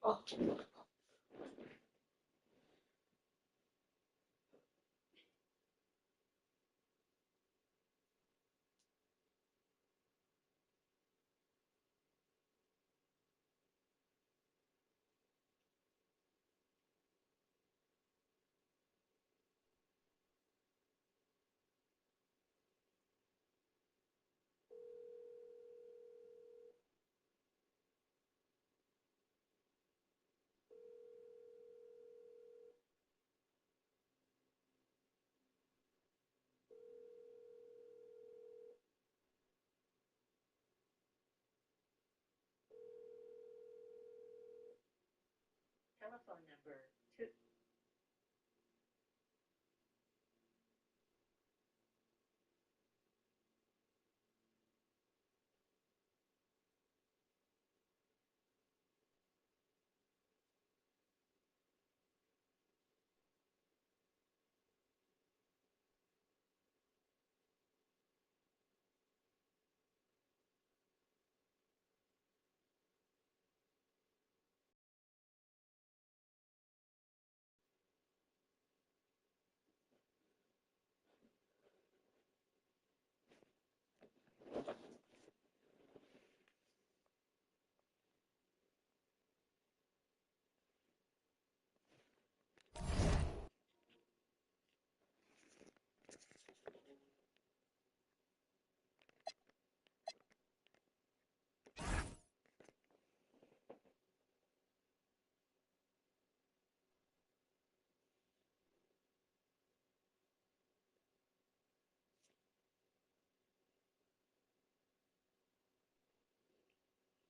Oh.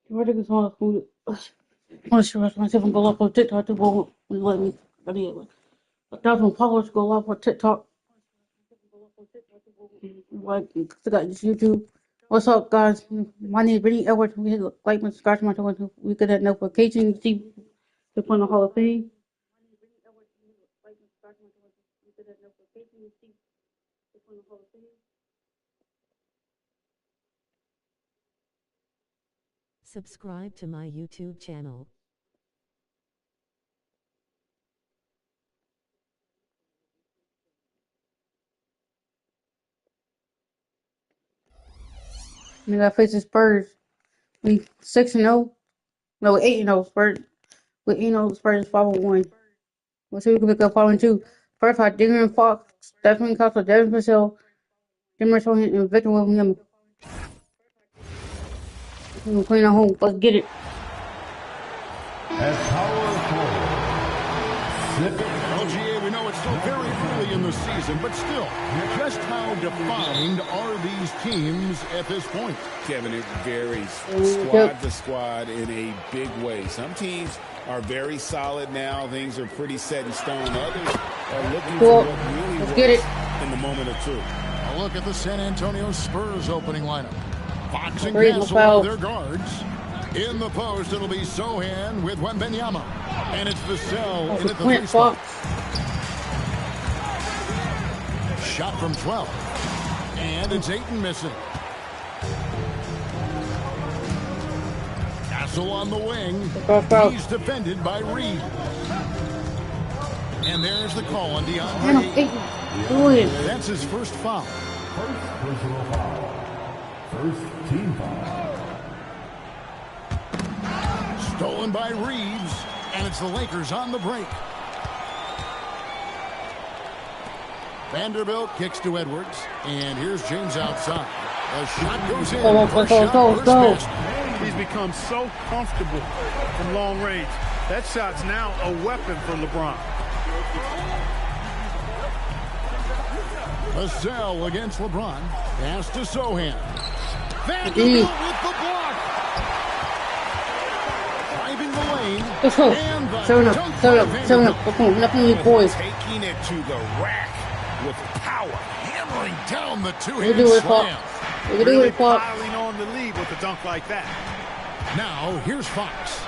Where did this one food? I want to see myself and go live on TikTok to go and let me. But anyway, 1,000 followers go live on TikTok. Like, I got this YouTube. What's up, guys? My name is Brittany Edwards. We hit like and subscribe to my channel. We get that notification. You see the point of Hall of Fame. Subscribe to my YouTube channel. And I got face the Spurs. We 6-0. No, 8-0 Spurs. With 8-0 Spurs 5-1. We'll see if we can pick up 5-2. First, I Darren Fox, Stephen Cox, Devin Vassell, Jim Russell, and Victor Williams. We're playing at home. Let's get it. At power forward, LGA, we know it's still very early in the season, but still, just how defined are these teams at this point? Kevin, it varies squad to squad in a big way. Some teams are very solid now. Things are pretty set in stone. Others are looking for what really works in the moment or two. A look at the San Antonio Spurs opening lineup. Fox and Castle are their guards. In the post, it'll be Sohan with Wembanyama. And it's Vassell in at the 3 spot. Shot from 12. And it's Ayton missing. Castle on the wing. He's defended by Reed. And there's the call on DeAndre. That's his first foul. First personal foul. First team foul. Stolen by Reeves, and it's the Lakers on the break. Vanderbilt kicks to Edwards, and here's James outside. The shot goes in. Go. He's become so comfortable from long range. That shot's now a weapon for LeBron. Vassell against LeBron. Pass to Sohan. Vanderbilt with the block. Driving the lane. Let's go. 7 up. Nothing you boys. Taking it to the rack with power. Hammering down the two-handed slam. Really piling on the lead with a dunk like that. Now, here's Fox.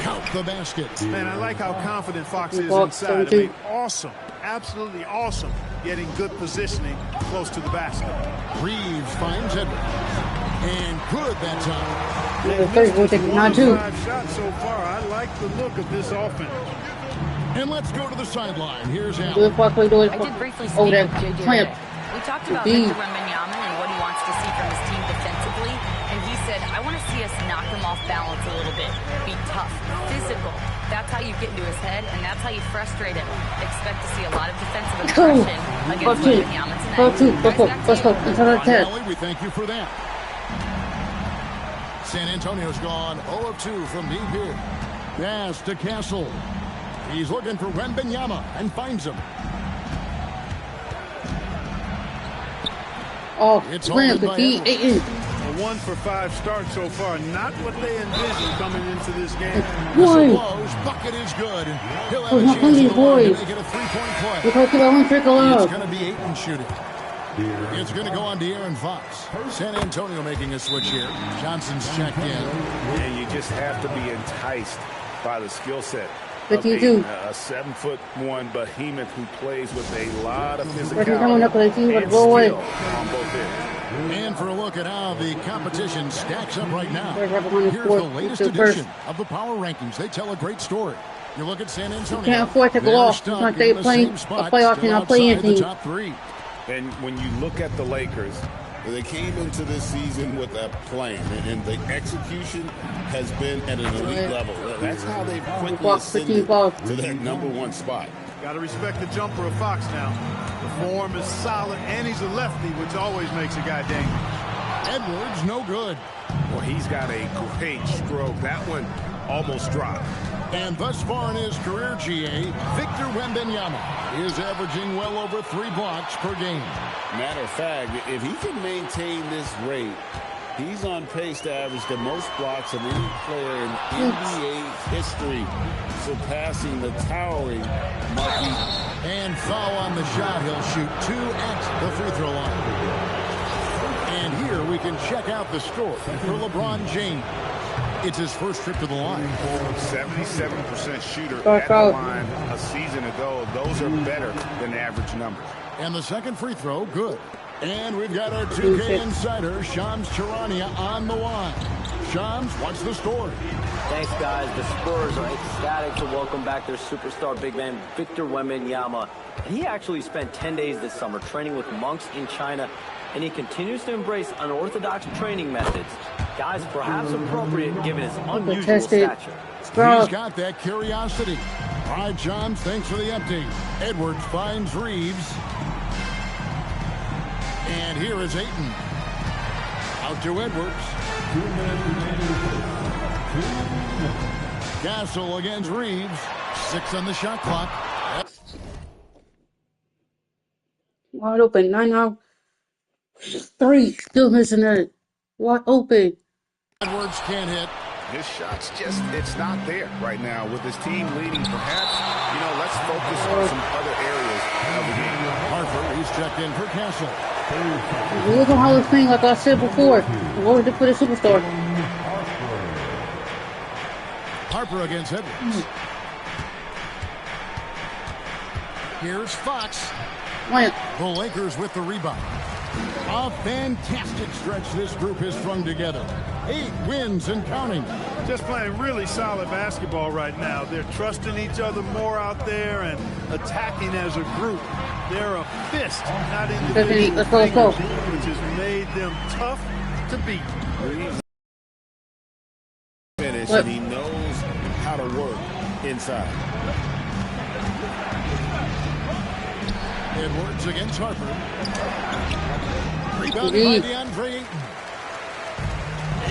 Count the basket. Man, I like how confident Fox is inside. I mean, awesome. Absolutely awesome. Getting good positioning close to the basket. Reeves finds Edwards. And good that time. Shot so far. I like the look of this offense. And let's go to the sideline. Here's Al. I did briefly speak with JJ. We talked about Victor Wembanyama and what he wants to see from his team defensively. And he said, I want to see us knock him off balance a little bit. Be tough, physical. That's how you get into his head, and that's how you frustrate him. Expect to see a lot of defensive aggression against Wembanyama tonight. We thank you for that. San Antonio's gone 0 of 2 from deep here. Pass to Castle. He's looking for Wembanyama and finds him. Oh, it's holded by Edwards. 1 for 5 start so far. Not what they envisioned coming into this game. One. Bucket is good. He'll have Oh, a my chance these to make boys. it a 3-point play. We're talking about one trickle It's up. going to be Ayton shooting. It's going to go on De'Aaron Fox. San Antonio making a switch here. Johnson's checked in. And you just have to be enticed by the skill set. 52. A 7'1" behemoth who plays with a lot of coming up with a team, physicality but and go away. skill on both ends. And for a look at how the competition stacks up right now, Here's the here's the latest edition of the Power Rankings. They tell a great story. You look at San Antonio. Can't afford to go They're off. It's stuck not they in the playing same spot, a playoff still and not playing outside the anything. top 3. And when you look at the Lakers, they came into this season with a plan, and the execution has been at an elite level. That's how they've quickly ascended to that #1 spot. Got to respect the jumper of Fox now. The form is solid, and he's a lefty, which always makes a guy dangerous. Edwards, no good. Well, he's got a great stroke. That one almost dropped. And thus far in his career, GA, Victor Wembanyama is averaging well over 3 blocks per game. Matter of fact, if he can maintain this rate, he's on pace to average the most blocks of any player in NBA history, surpassing the towering Marquis. And foul on the shot. He'll shoot 2 at the free throw line. And here we can check out the score for LeBron James. It's his first trip to the line. 77% shooter at the line a season ago. Those are better than average numbers. And the second free throw, good. And we've got our 2K insider, Shams Charania, on the line. Shams, what's the story? Thanks, guys. The Spurs are ecstatic to welcome back their superstar big man, Victor Wembanyama. He actually spent 10 days this summer training with monks in China, and he continues to embrace unorthodox training methods. Guys, perhaps appropriate given his unusual stature. He's got that curiosity. All right, Shams, thanks for the update. Edwards finds Reeves. And here is Ayton. Out to Edwards. 2 minutes remaining. Castle against Reeves. 6 on the shot clock. Wide open. 9 out. 3. Still missing it. Wide open. Edwards can't hit. His shot's just, it's not there right now. With his team leading, perhaps, let's focus on some other areas of the game. Harper, he's checked in for Castle. Look at how it's playing, like I said before. What was it for the superstar? Harper against Edwards. Here's Fox. The Lakers with the rebound. A fantastic stretch this group has strung together. 8 wins and counting. Just playing really solid basketball right now. They're trusting each other more out there and attacking as a group. They're a fist, not individual, Let's go. which has made them tough to beat. Finish, and he knows how to work inside. Edwards against Harper. Rebounded by DeAndre Ayton.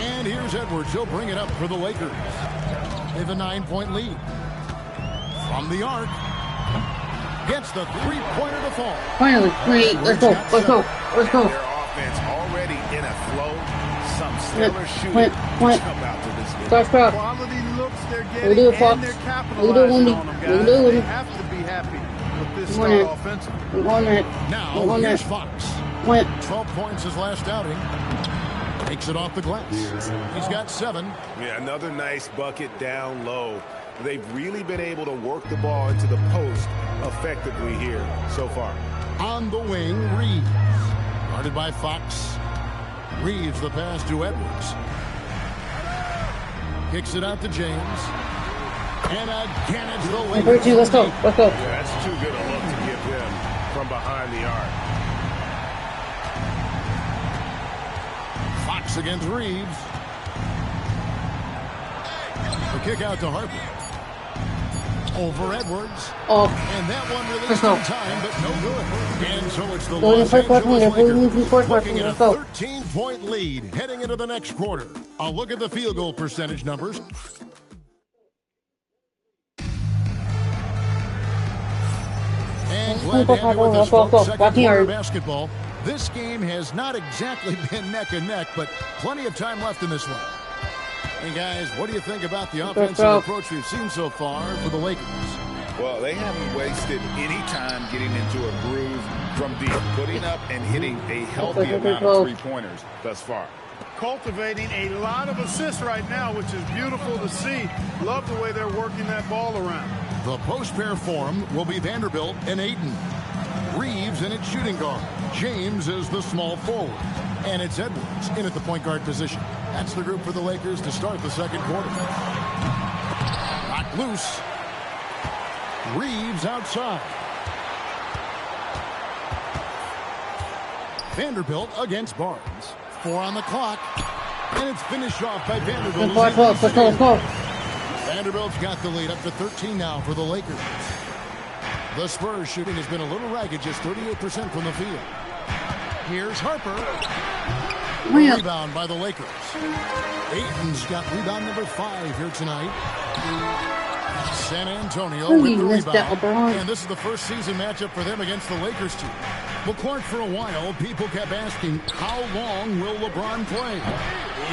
And here's Edwards. He'll bring it up for the Lakers. They have a 9-point lead. From the arc. Gets the 3-pointer to fall. Finally, let's go. Their offense already in a flow. Some stellar shooting come out to this game. Quality looks they're getting, and they're capitalizing on them, guys. They have to be happy with this start offensively. Now, here's Fox. 12 points his last outing. Takes it off the glass. He's got 7. Yeah, another nice bucket down low. They've really been able to work the ball into the post effectively here so far. On the wing, Reeves. Guarded by Fox. Reeves the pass to Edwards. Kicks it out to James. And again, it's the Lakers. Let's go. Yeah, that's too good a look to give him from behind the arc. Fox against Reeves. The kick out to Harper. Over Edwards. And that one released in time, but no good. And so it's the Los Angeles Lakers looking at a 13-point lead heading into the next quarter. A look at the field goal percentage numbers. And glad to have you with us, folks. Second quarter basketball. This game has not exactly been neck and neck, but plenty of time left in this one. And guys, what do you think about the offensive approach we've seen so far for the Lakers? Well, they haven't wasted any time getting into a groove from deep, putting up and hitting a healthy amount of three-pointers thus far. Cultivating a lot of assists right now, which is beautiful to see. Love the way they're working that ball around. The post pair form will be Vanderbilt and Ayton. Reeves in its shooting guard. James is the small forward. And it's Edwards in at the point guard position. That's the group for the Lakers to start the second quarter. Knocked loose. Reeves outside. Vanderbilt against Barnes. 4 on the clock. And it's finished off by Vanderbilt. Vanderbilt's got the lead up to 13 now for the Lakers. The Spurs shooting has been a little ragged, just 38% from the field. Here's Harper. Rebound by the Lakers. Ayton's got rebound number 5 here tonight. San Antonio with the rebound. And this is the first season matchup for them against the Lakers team. Well, Clark, for a while, people kept asking, how long will LeBron play?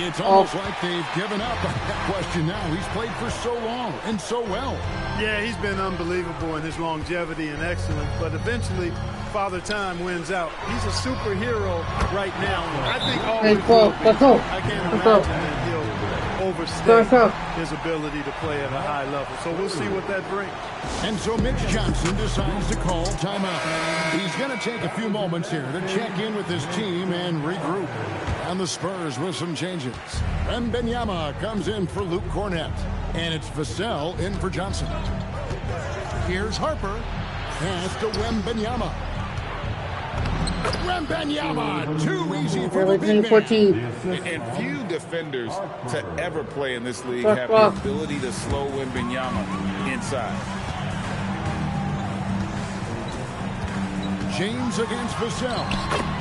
It's almost like they've given up on that question now. He's played for so long and so well. Yeah, he's been unbelievable in his longevity and excellence, but eventually Father Time wins out. He's a superhero right now. I think always will be. I can't imagine that he'll overstay his ability to play at a high level. So we'll see what that brings. And so Mitch Johnson decides to call timeout. He's going to take a few moments here to check in with his team and regroup. And the Spurs with some changes. Wembanyama comes in for Luke Cornett. And it's Vassell in for Johnson. Here's Harper. Pass to Wembanyama. Wembanyama, too easy for the big man. And few defenders to ever play in this league have the ability to slow Wembanyama inside. James against Vassell.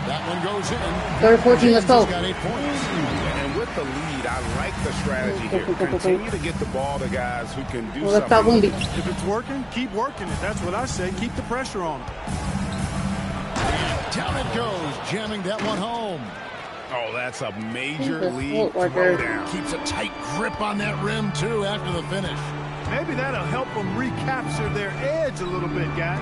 That one goes in. Third 14, let's go. Got 8 points. And with the lead, I like the strategy here. Continue to get the ball to guys who can do something. If it's working, keep working it. That's what I say. Keep the pressure on them. Down it goes, jamming that one home. Oh, that's a major league throwdown. Keeps a tight grip on that rim, too, after the finish. Maybe that'll help them recapture their edge a little bit, guys.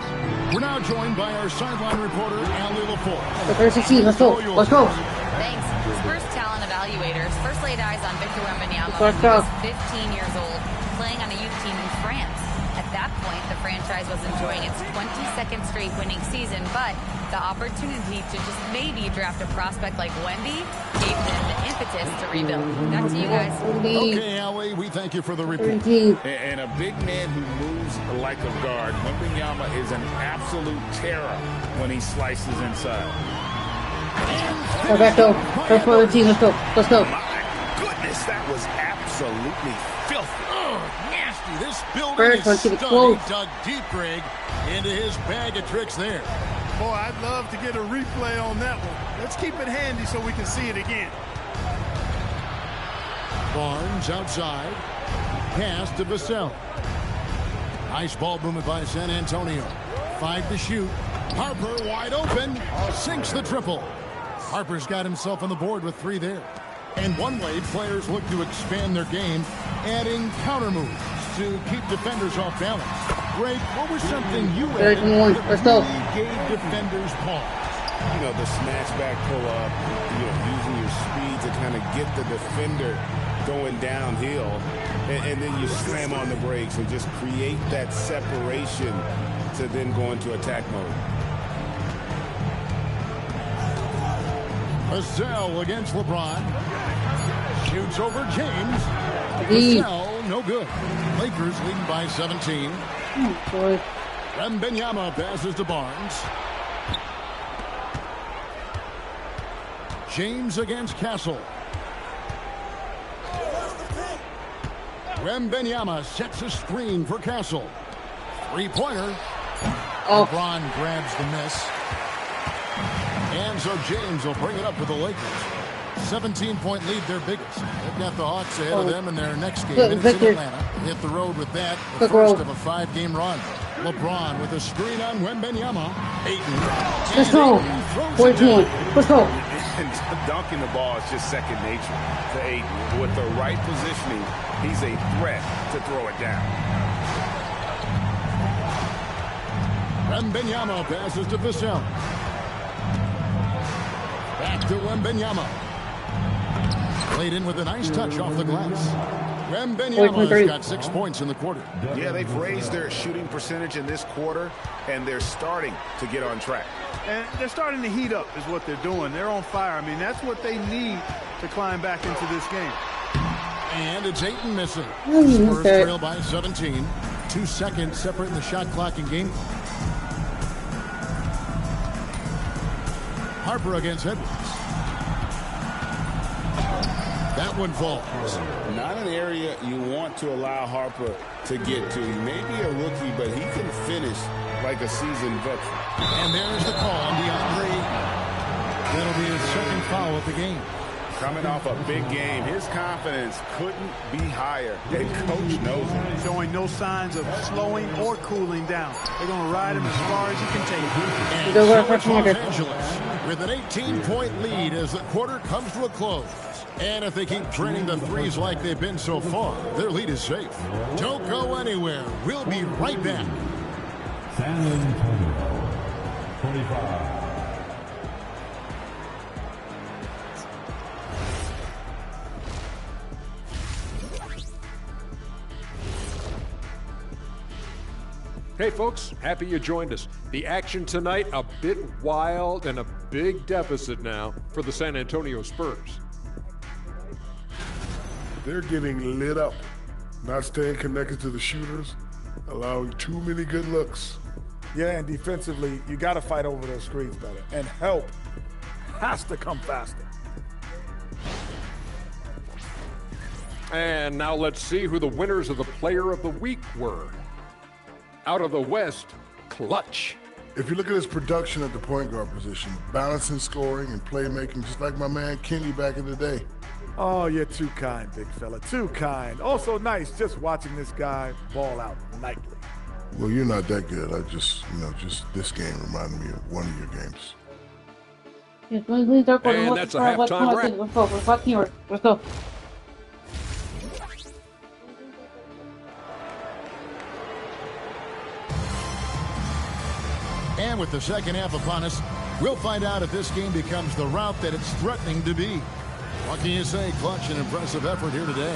We're now joined by our sideline reporter, Allie LaForce. The first 16, let's go. Let's go. Thanks. Spurs talent evaluators first laid eyes on Victor Wembanyama when he was 15 years old, playing on a youth team in France. At that point, the franchise was enjoying its 22nd straight winning season, but the opportunity to just maybe draft a prospect like Wemby gave them the impetus to rebuild. Back to you guys. Okay, Allie, we thank you for the report. And a big man who moves like a guard. Wembanyama is an absolute terror when he slices inside. Go back though. First 14, let's go. Let's go. My goodness, that was absolutely filthy. Nasty. This building is stunning. Dug deep, Greg, into his bag of tricks there. Boy, I'd love to get a replay on that one. Let's keep it handy so we can see it again. Barnes outside. Pass to Vassell. Nice ball movement by San Antonio. 5 to shoot. Harper wide open. Sinks the triple. Harper's got himself on the board with 3 there. And one way players look to expand their game, adding counter moves to keep defenders off balance. Greg, what was something you added that really gave defenders pause? You know, the smash back pull up, using your speed to kind of get the defender going downhill, and then you slam on the brakes and just create that separation to then go into attack mode. Vassell against LeBron. Shoots over James. Vassell, no good. Lakers leading by 17. Wembanyama passes to Barnes. James against Castle. Wembanyama sets a screen for Castle. 3-pointer. LeBron grabs the miss. And so James will bring it up for the Lakers. 17-point lead, their biggest. They've got the Hawks ahead of them in their next game. It's in Atlanta. Hit the road with that, the first of a 5-game run. LeBron with a screen on Wembanyama. Ayton. Let's go. 14. Let's go. And dunking the ball is just second nature to Ayton. With the right positioning, he's a threat to throw it down. Wembanyama passes to Vassell. Back to Wembanyama. Played in with a nice touch off the glass. Wembanyama's got 6 points in the quarter. Yeah, they've raised their shooting percentage in this quarter, and they're starting to get on track. And they're starting to heat up is what they're doing. They're on fire. I mean, that's what they need to climb back into this game. And it's Ayton missing. Spurs trail by 17. 2 seconds separating the shot clock and game. Harper against Edwards. That one falls. Not an area you want to allow Harper to get to. He may be a rookie, but he can finish like a seasoned veteran. And there's the call on DeAndre. That'll be his second foul of the game. Coming off a big game, his confidence couldn't be higher. And coach knows it. Showing no signs of slowing or cooling down. They're going to ride him as far as he can take him. And so it's Los Angeles with an 18-point lead as the quarter comes to a close. And if they keep draining the threes like they've been so far, their lead is safe. Don't go anywhere. We'll be right back. San Antonio, 25. Hey folks, happy you joined us. The action tonight, a bit wild and a big deficit now for the San Antonio Spurs. They're getting lit up, not staying connected to the shooters, allowing too many good looks. Yeah, and defensively, you got to fight over those screens better. And help has to come faster. And now let's see who the winners of the Player of the Week were. Out of the West, Clutch. If you look at his production at the point guard position, balancing scoring and playmaking, just like my man Kenny back in the day. Oh, you're too kind, big fella, too kind. Also nice just watching this guy ball out nightly. Well, you're not that good. I just, just this game reminded me of one of your games. And that's a halftime wrap. Let's go. And with the second half upon us, we'll find out if this game becomes the route that it's threatening to be. What can you say? Clutch, an impressive effort here today.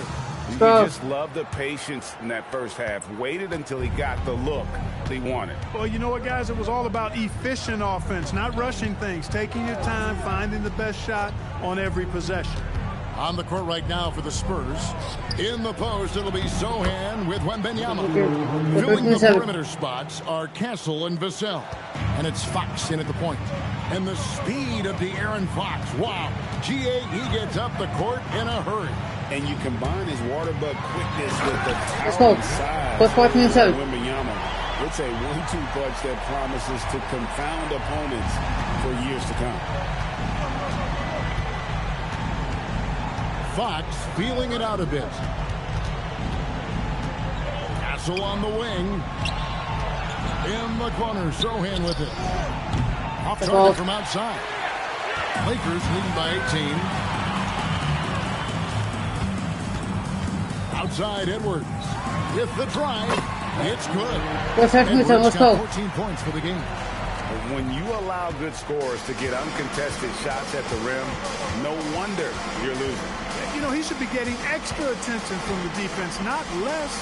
You just love the patience in that first half. Waited until he got the look he wanted. Well, you know what, guys? It was all about efficient offense, not rushing things, taking your time, finding the best shot on every possession. On the court right now for the Spurs. In the post, it'll be Sohan with Wembanyama. Filling the perimeter spots are Castle and Vassell. And it's Fox in at the point. And the speed of De'Aaron Fox. Wow. He gets up the court in a hurry. And you combine his water bug quickness with the Let's go. size What's 14-7? Wembanyama. It's a 1-2 punch that promises to confound opponents for years to come. Fox feeling it out a bit. Castle on the wing. In the corner, Sohan with it. Off target from outside. Lakers leading by 18. Outside Edwards with the drive. It's good. Let's go. 14 points for the game. When you allow good scorers to get uncontested shots at the rim, no wonder you're losing. You know, he should be getting extra attention from the defense, not less.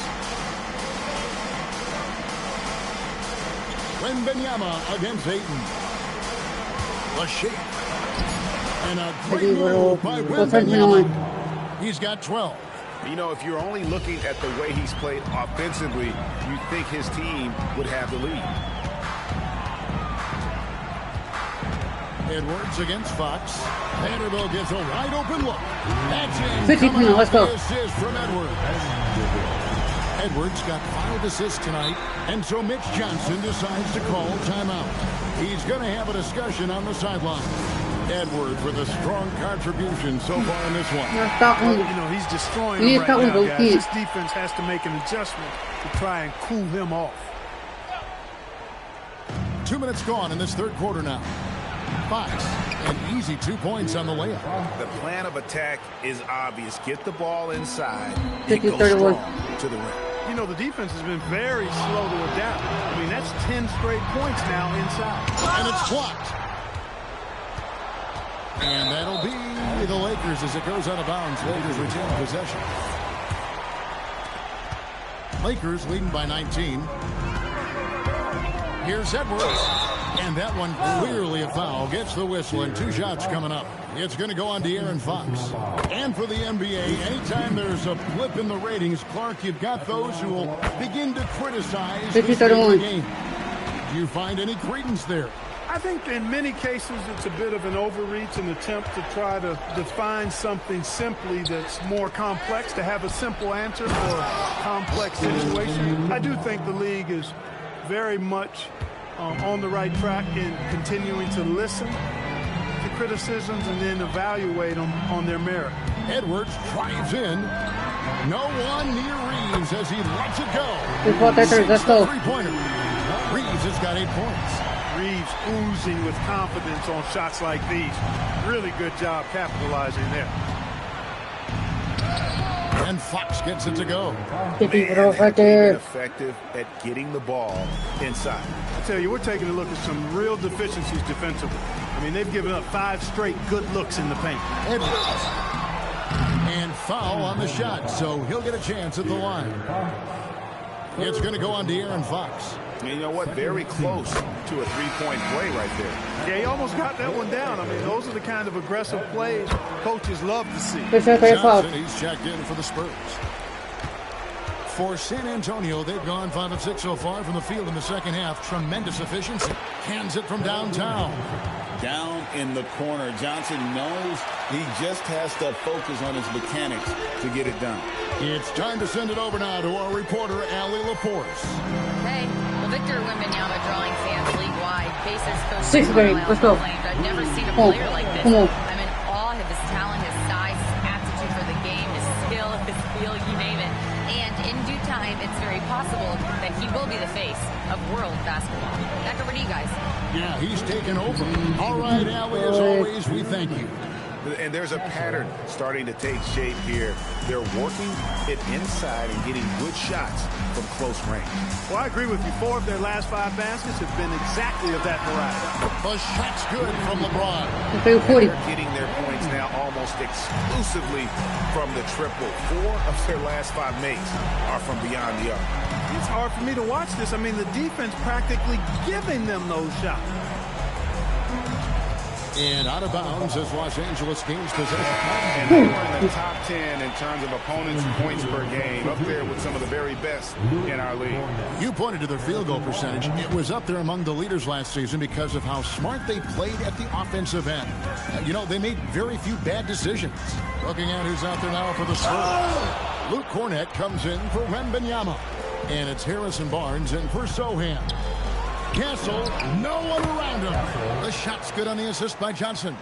Wembanyama against Ayton. The shake. And a great move by Wembanyama. He's got 12. You know, if you're only looking at the way he's played offensively, you think his team would have the lead. Edwards against Fox. Vanderbilt gets a wide open look. That's in. 15, let's go. Assist from Edwards. Edwards got 5 assists tonight, and so Mitch Johnson decides to call timeout. He's going to have a discussion on the sideline. Edwards with a strong contribution so far in this one. Well, you know, he's destroying him right now, guys. This defense has to make an adjustment to try and cool him off. 2 minutes gone in this third quarter now. Fox, an easy 2 points on the layup. The plan of attack is obvious. Get the ball inside. 50-31 to the rim. You know, the defense has been very slow to adapt. I mean, that's 10 straight points now inside. And it's blocked. And that'll be the Lakers as it goes out of bounds. Lakers retain possession. Lakers leading by 19. Here's Edwards. And that one clearly a foul. Gets the whistle and 2 shots coming up. It's going to go on to Aaron Fox. And for the NBA, anytime there's a blip in the ratings, Clark, you've got those who will begin to criticize this game. Do you find any credence there? I think in many cases it's a bit of an overreach, an attempt to try to define something simply that's more complex, to have a simple answer for a complex situation. I do think the league is very much on the right track in continuing to listen to criticisms and then evaluate them on their merit. Edwards drives in. No one near Reeves as he lets it go. Let's go. Three-pointer. Reeves has got 8 points. Reeves oozing with confidence on shots like these. Really good job capitalizing there. And Fox gets it to go. Right there. Effective at getting the ball inside. I tell you, we're taking a look at some real deficiencies defensively. I mean, they've given up 5 straight good looks in the paint. Edwards. And foul on the shot, so he'll get a chance at the line. It's going to go on to Aaron Fox. And you know what? Very close to a 3-point play right there. Yeah, he almost got that one down. I mean, those are the kind of aggressive plays coaches love to see. Johnson, he's checked in for the Spurs. For San Antonio, they've gone 5 of 6 so far from the field in the second half. Tremendous efficiency. Hands it from downtown. Down in the corner. Johnson knows he just has to focus on his mechanics to get it done. It's time to send it over now to our reporter, Allie Laporte. Hey, well, Victor Wembanyama drawing fans league-wide. Basis coach 6 game. Let's go. I've never seen a player like this. I'm in awe of his talent, his size, his aptitude for the game, his skill, his feel, you name it. And in due time, it's very possible that he will be the face of world basketball. Back over to you guys. Yeah, he's taken over. All right, Allie, as always, we thank you. And there's a pattern starting to take shape here. They're working it inside and getting good shots from close range. Well, I agree with you. 4 of their last 5 baskets have been exactly of that variety. The shot's good from LeBron. They're getting their points now almost exclusively from the triple. 4 of their last 5 makes are from beyond the arc. It's hard for me to watch this. I mean, the defense practically giving them those shots. And out of bounds as Los Angeles gains possession. And they were in the top 10 in terms of opponents' points per game, up there with some of the very best in our league. You pointed to their field goal percentage. It was up there among the leaders last season because of how smart they played at the offensive end. You know, they made very few bad decisions. Looking at who's out there now for the Spurs. Luke Cornett comes in for Wembanyama. And it's Harrison Barnes in for Sohan. Castle, no one around him. The shot's good on the assist by Johnson.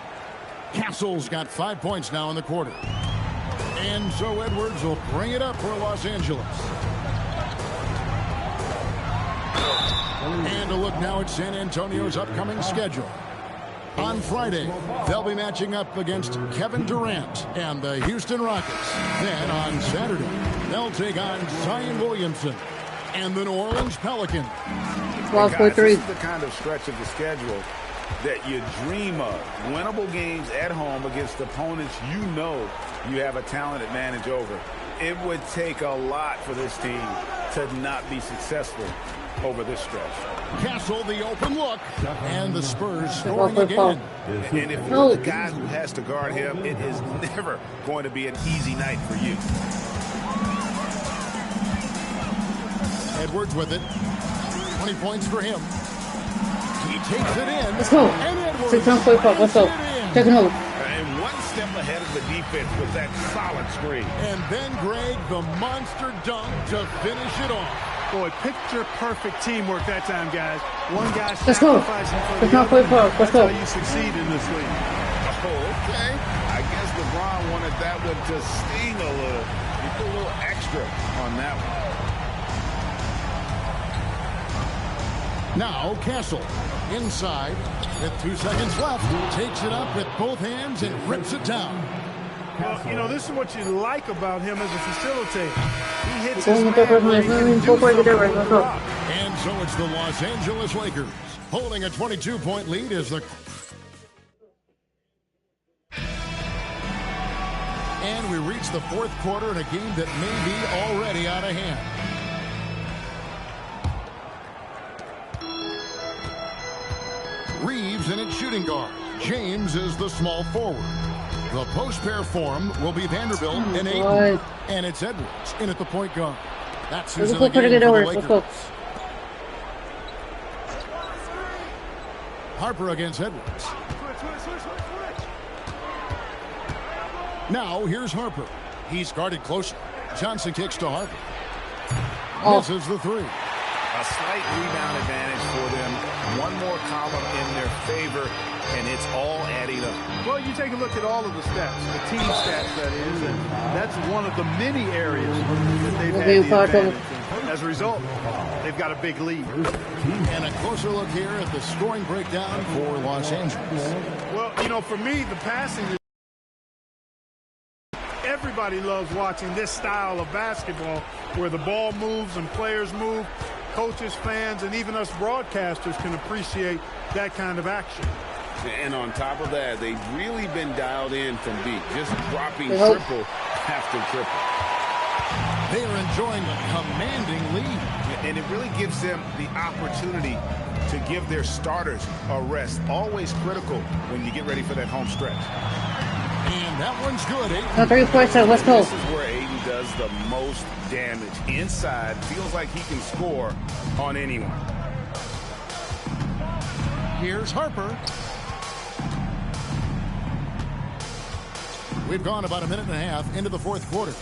Castle's got 5 points now in the quarter. And so Edwards will bring it up for Los Angeles. And a look now at San Antonio's upcoming schedule. On Friday, they'll be matching up against Kevin Durant and the Houston Rockets. Then on Saturday, they'll take on Zion Williamson and the New Orleans Pelicans. Guys, this is the kind of stretch of the schedule that you dream of. Winnable games at home against opponents you know you have a talent advantage over. It would take a lot for this team to not be successful over this stretch. Castle, the open look, and the Spurs scoring again. And if you're the guy who has to guard him, it is never going to be an easy night for you. Edwards with it. 20 points for him. He takes it in. Let's go. Let's go. Take it over. And one step ahead of the defense with that solid screen. And then Greg, the monster dunk to finish it off. Boy, picture-perfect teamwork that time, guys. One guy sacrificing for the other. That's how you succeed in this league. Oh, okay. I guess LeBron wanted that one to sting a little. He put a little extra on that one. Now Castle inside with 2 seconds left. Takes it up with both hands and rips it down. Well, you know, this is what you like about him as a facilitator. He hits And so it's the Los Angeles Lakers holding a 22-point lead as the... And we reach the fourth quarter in a game that may be already out of hand. Reeves in its shooting guard. James is the small forward. The post pair form will be Vanderbilt and Ayton. And it's Edwards in at the point guard. That's who's in the game for the Lakers. Harper against Edwards. Now here's Harper. He's guarded closely. Johnson kicks to Harper. Misses the three. A slight rebound advantage for them. One more column in their favor, and it's all adding up. Well, you take a look at all of the stats, the team stats, that is, and that's one of the many areas that they've had the advantage. As a result, they've got a big lead. And a closer look here at the scoring breakdown for Los Angeles. Well, you know, for me, the passing is... Everybody loves watching this style of basketball where the ball moves and players move. Coaches, fans, and even us broadcasters can appreciate that kind of action. And on top of that, they've really been dialed in from deep, just dropping triple after triple. They are enjoying a commanding lead. And it really gives them the opportunity to give their starters a rest. Always critical when you get ready for that home stretch. And that one's good. No, 3 points, let's go. This is where Ayton does the most damage. Inside, feels like he can score on anyone. Here's Harper. We've gone about a minute and a half into the fourth quarter.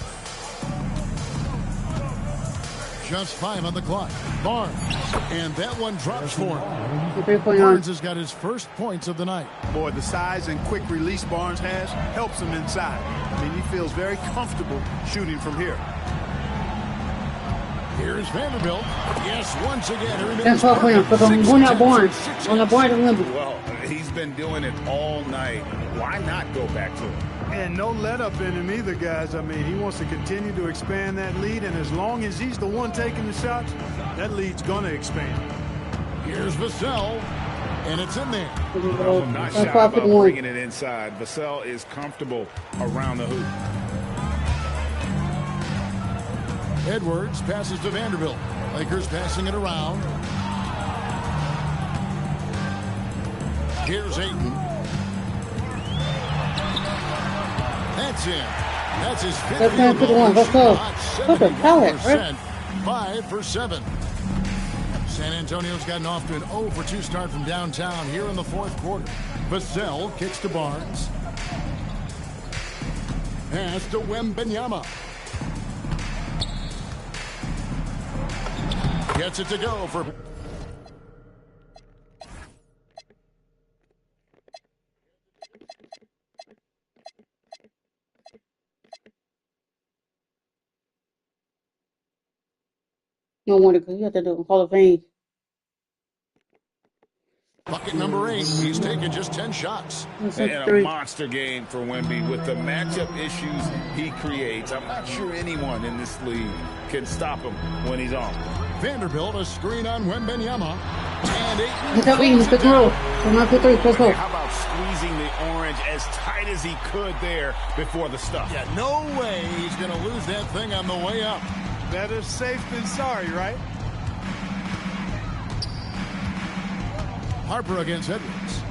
Just 5 on the clock. Barnes. And that one drops for him. Barnes has got his first points of the night. Boy, the size and quick release Barnes has helps him inside. I mean, he feels very comfortable shooting from here. Here's Vanderbilt. Yes, once again. That's all for him. Barnes. Well, he's been doing it all night. Why not go back to it? And no let up in him either, guys. I mean, he wants to continue to expand that lead, and as long as he's the one taking the shots, that lead's going to expand. Here's Vassell, and it's in there. Nice shot about bringing it inside. Vassell is comfortable around the hoop. Edwards passes to Vanderbilt. Lakers passing it around. Here's Ayton. That's in. That's his 5th field goal. 5 for 7. San Antonio's gotten off to an 0 for 2 start from downtown here in the fourth quarter. Vassell kicks to Barnes. Pass to Wembanyama. Gets it to go for... No wonder, because you have to do Hall of Fame. Bucket number 8. He's taken just 10 shots. And a monster game for Wemby with the matchup issues he creates. I'm not sure anyone in this league can stop him when he's on. Vanderbilt, a screen on Wembanyama. And How about squeezing the orange as tight as he could there before the stuff? Yeah, no way he's going to lose that thing on the way up. Better safe than sorry, right? Harper against Edwards.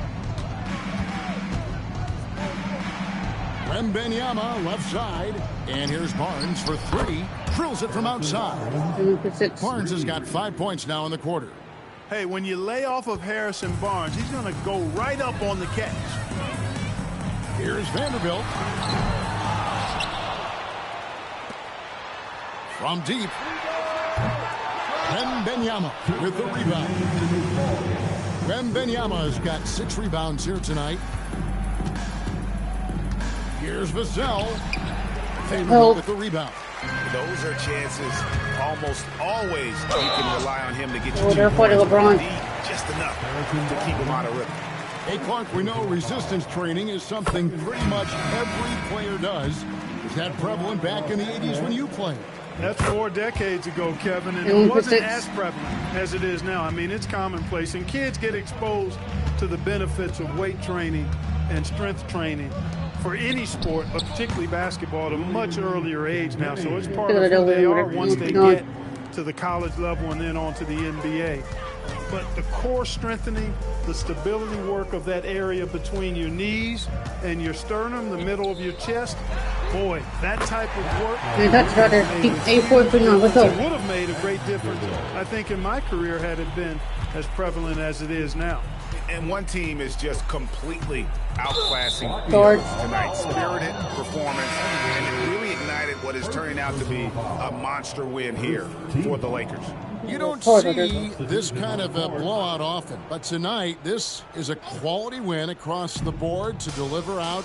Wembanyama left side. And here's Barnes for 3. Drills it from outside. Barnes has got 5 points now in the quarter. Hey, when you lay off of Harrison Barnes, he's going to go right up on the catch. Here's Vanderbilt. From deep. Wembanyama with the rebound. Wembanyama has got 6 rebounds here tonight. Here's Vassell. Vanderbilt with the rebound. Those are chances almost always you can rely on him to get you LeBron. just enough to keep him out of rhythm. Hey, Clark, we know resistance training is something pretty much every player does. Is that prevalent back in the 80s when you played? That's 4 decades ago, Kevin, and it wasn't as prevalent as it is now. I mean, it's commonplace, and kids get exposed to the benefits of weight training and strength training for any sport, but particularly basketball, at a much earlier age now. So it's part of who they are once they get to the college level and then on to the NBA. But the core strengthening, the stability work of that area between your knees and your sternum, the middle of your chest, boy, that type of work would have made a great difference, I think, in my career had it been as prevalent as it is now. And one team is just completely outclassing tonight. Spirited performance, and it really ignited what is turning out to be a monster win here for the Lakers. You don't see this kind of a blowout often, but tonight this is a quality win across the board to deliver out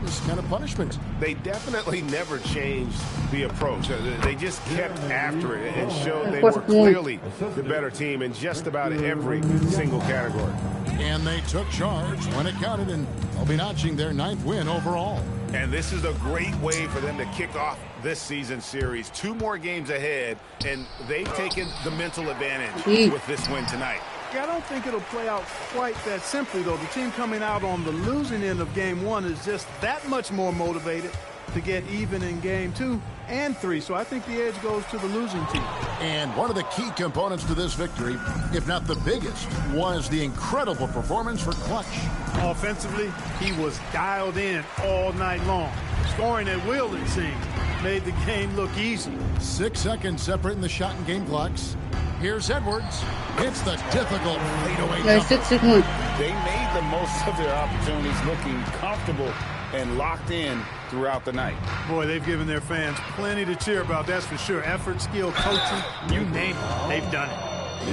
this kind of punishment. They definitely never changed the approach. They just kept after it and showed they were clearly the better team in just about every single category. And they took charge when it counted, and they'll be notching their 9th win overall. And this is a great way for them to kick off this season series. 2 more games ahead, and they've taken the mental advantage with this win tonight. Yeah, I don't think it'll play out quite that simply, though. The team coming out on the losing end of game 1 is just that much more motivated to get even in game 2 and 3. So I think the edge goes to the losing team. And one of the key components to this victory, if not the biggest, was the incredible performance for Clutch. Offensively, he was dialed in all night long. Scoring at will, it seemed, made the game look easy. 6 seconds separating the shot and game clocks. Here's Edwards. It's the difficult fadeaway. They made the most of their opportunities, looking comfortable and locked in throughout the night. Boy, they've given their fans plenty to cheer about, that's for sure. Effort, skill, coaching, you name it, they've done it.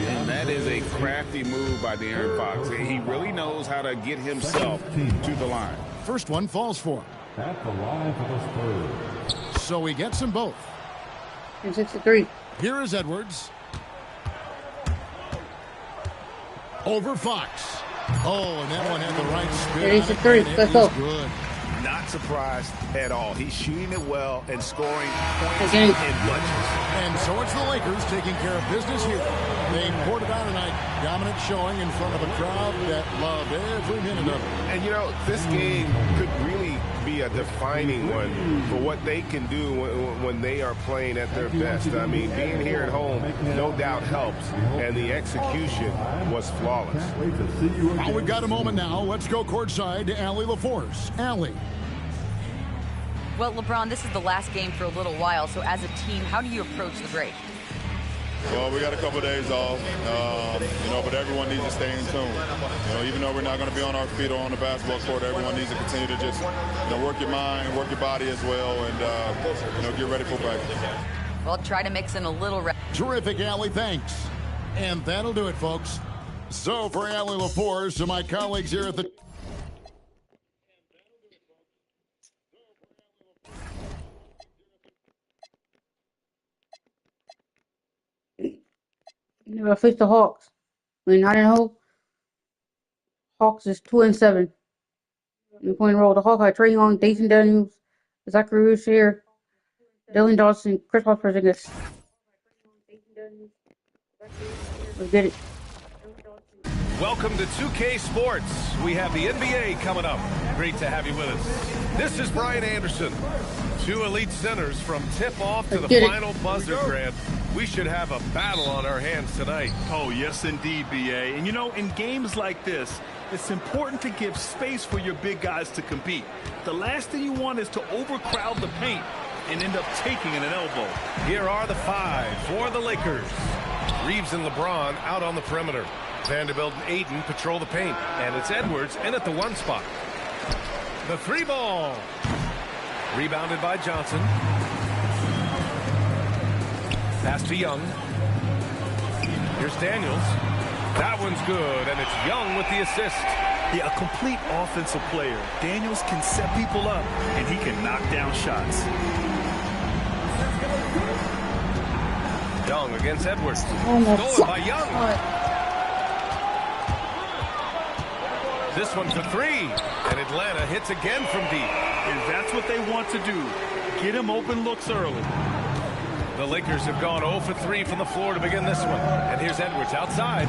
And that is a crafty move by De'Aaron Fox. He really knows how to get himself to the line. First one falls for him. At the line for the Spurs. So he gets them both. And 63. Here is Edwards. Over Fox. Oh, and that one had the right spin. 83. Let's go. Good. Not surprised at all. He's shooting it well and scoring points in bunches. And so it's the Lakers taking care of business here. They poured it out tonight. Dominant showing in front of a crowd that loved every minute of it. And, you know, this game could really be a defining one for what they can do when they are playing at their best. I mean, being here at home no doubt helps, and the execution was flawless. Well, we've got a moment now. Let's go courtside to Allie LaForce. Allie. Well, LeBron, this is the last game for a little while, so as a team, how do you approach the break? Well, we got a couple of days off, you know, but everyone needs to stay in tune. You know, even though we're not going to be on our feet or on the basketball court, everyone needs to continue to just, you know, work your mind, work your body as well, and, you know, get ready for practice. Well, try to mix in a little rest. Terrific, Allie. Thanks. And that'll do it, folks. So for Allie LaForce and my colleagues here at the... Never faced the Hawks. We're 9-0. Hawks is 2-7. In the point roll, the Hawks are Trae Young, Jason Daniels, Zachary Rushier, Dylan Dawson, Chris Porzingis. Let's get it. Welcome to 2K Sports. We have the NBA coming up. Great to have you with us. This is Brian Anderson. 2 elite centers from tip-off to the final buzzer grab. We should have a battle on our hands tonight. Oh, yes, indeed, B.A. And, you know, in games like this, it's important to give space for your big guys to compete. The last thing you want is to overcrowd the paint and end up taking an elbow. Here are the 5 for the Lakers. Reeves and LeBron out on the perimeter. Vanderbilt and Ayton patrol the paint. And it's Edwards in at the 1 spot. The 3 ball. Rebounded by Johnson. Pass to Young. Here's Daniels. That one's good, and it's Young with the assist. Yeah, a complete offensive player. Daniels can set people up, and he can knock down shots. Young against Edwards. Almost. Stolen by Young. This one for three. And Atlanta hits again from deep. And that's what they want to do. Get him open looks early. The Lakers have gone 0 for 3 from the floor to begin this one. And here's Edwards outside.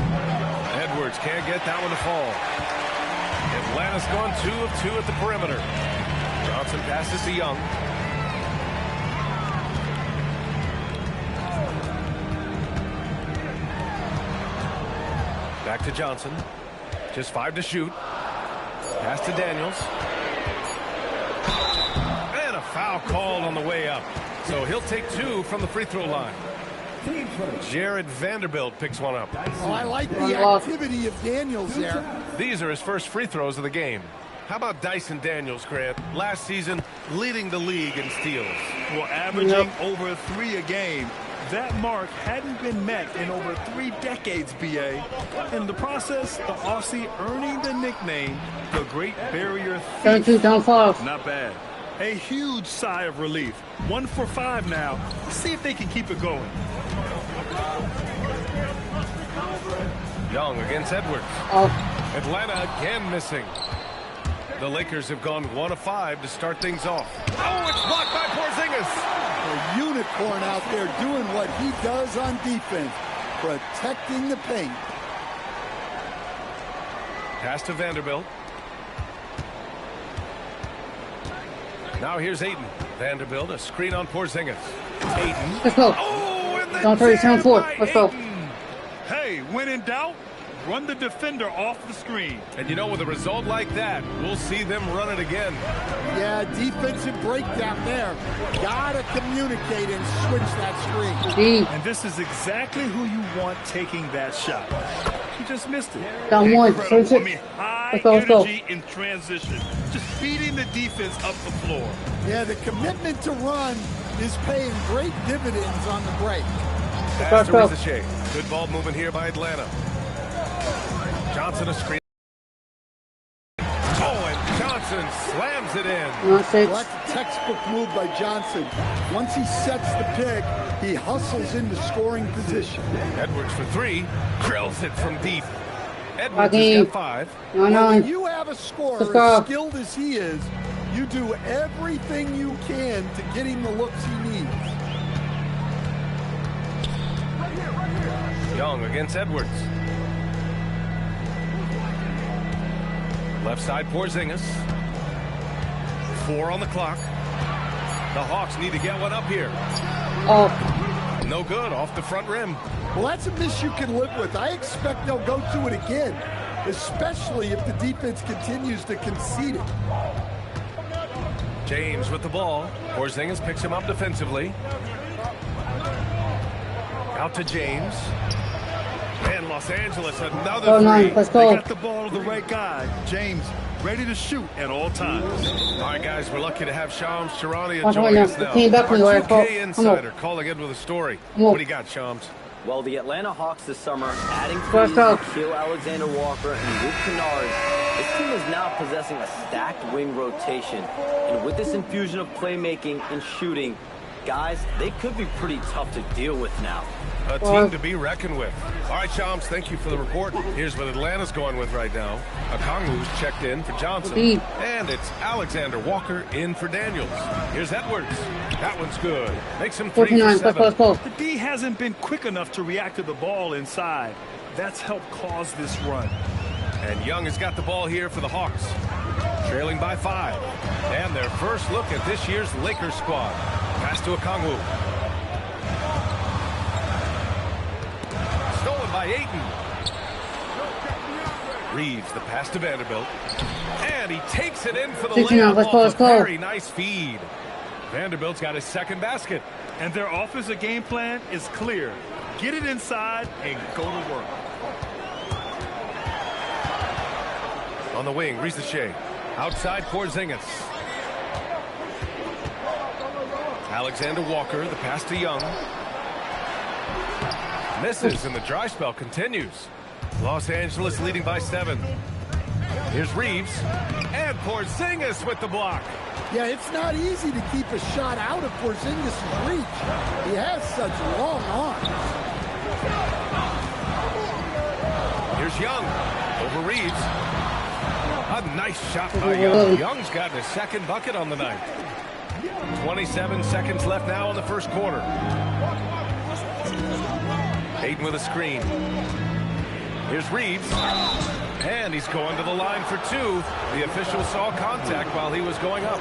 Edwards can't get that one to fall. Atlanta's gone 2 of 2 at the perimeter. Johnson passes to Young. Back to Johnson. Just 5 to shoot. Pass to Daniels. And a foul called on the way up. So he'll take 2 from the free throw line. Jared Vanderbilt picks one up. Oh, I like the activity of Daniels there. These are his first free throws of the game. How about Dyson Daniels, Grant? Last season, leading the league in steals. Well, averaging over 3 a game. That mark hadn't been met in over 3 decades, B.A. In the process, the Aussie earning the nickname, the Great Barrier Thief. Not bad. A huge sigh of relief. 1 for 5 now. Let's see if they can keep it going. Young against Edwards. Atlanta again missing. The Lakers have gone 1 of 5 to start things off. Oh, it's blocked by Porzingis. A unicorn out there doing what he does on defense, protecting the paint. Pass to Vanderbilt. Now here's Ayton. Vanderbilt, a screen on Porzingis. Ayton. Let's go. Oh, and the Don't 37-4. Let's go. Hey, when in doubt, run the defender off the screen. And you know, with a result like that, we'll see them run it again. Yeah, defensive breakdown there. Gotta communicate and switch that screen. And this is exactly who you want taking that shot. He just missed it. Down 1. I mean, high energy in transition. Just feeding the defense up the floor. Yeah, the commitment to run is paying great dividends on the break. Pass to Ricochet. Good ball movement here by Atlanta. Johnson a screen. Oh, and Johnson slams it in. Well, that's a textbook move by Johnson. Once he sets the pick, he hustles into scoring position. Edwards for 3. Drills it from deep. Edwards has got 5. Well, when you have a scorer as skilled as he is, you do everything you can to get him the looks he needs. Young against Edwards. Left side Porzingis. 4 on the clock. The Hawks need to get one up here. No good, off the front rim. Well, that's a miss you can live with. I expect they'll go to it again, especially if the defense continues to concede it. James with the ball. Porzingis picks him up defensively. Out to James. And Los Angeles, another 3. Let's go. They got the ball to the right guy. James, ready to shoot at all times. All right, guys, we're lucky to have Shams Charania join us now. Our 2K insider calling in with a story. What do you got, Shams? Well, the Atlanta Hawks this summer, adding threes to Kill Alexander-Walker and Luke Kennard, this team is now possessing a stacked wing rotation. And with this infusion of playmaking and shooting, guys, they could be pretty tough to deal with now. A team to be reckoned with. All right, Shams, thank you for the report. Here's what Atlanta's going with right now. Okongwu's checked in for Johnson. And it's Alexander Walker in for Daniels. Here's Edwards. That one's good. Makes him 3 for 7. The D hasn't been quick enough to react to the ball inside. That's helped cause this run. And Young has got the ball here for the Hawks. Trailing by 5. And their first look at this year's Lakers squad. Pass to Okongwu. Stolen by Ayton. Reeves the pass to Vanderbilt. And he takes it in for the layup off a very nice feed. Vanderbilt's got his second basket. And their offensive game plan is clear. Get it inside and go to work. On the wing, Ricochet. Outside Porzingis. Alexander Walker, the pass to Young. Misses, and the dry spell continues. Los Angeles leading by 7. Here's Reeves. And Porzingis with the block. Yeah, it's not easy to keep a shot out of Porzingis' reach. He has such long arms. Here's Young over Reeves. A nice shot by Young. Young's gotten his second bucket on the night. 27 seconds left now in the first quarter. Hayden with a screen. Here's Reeves. And he's going to the line for two. The official saw contact while he was going up.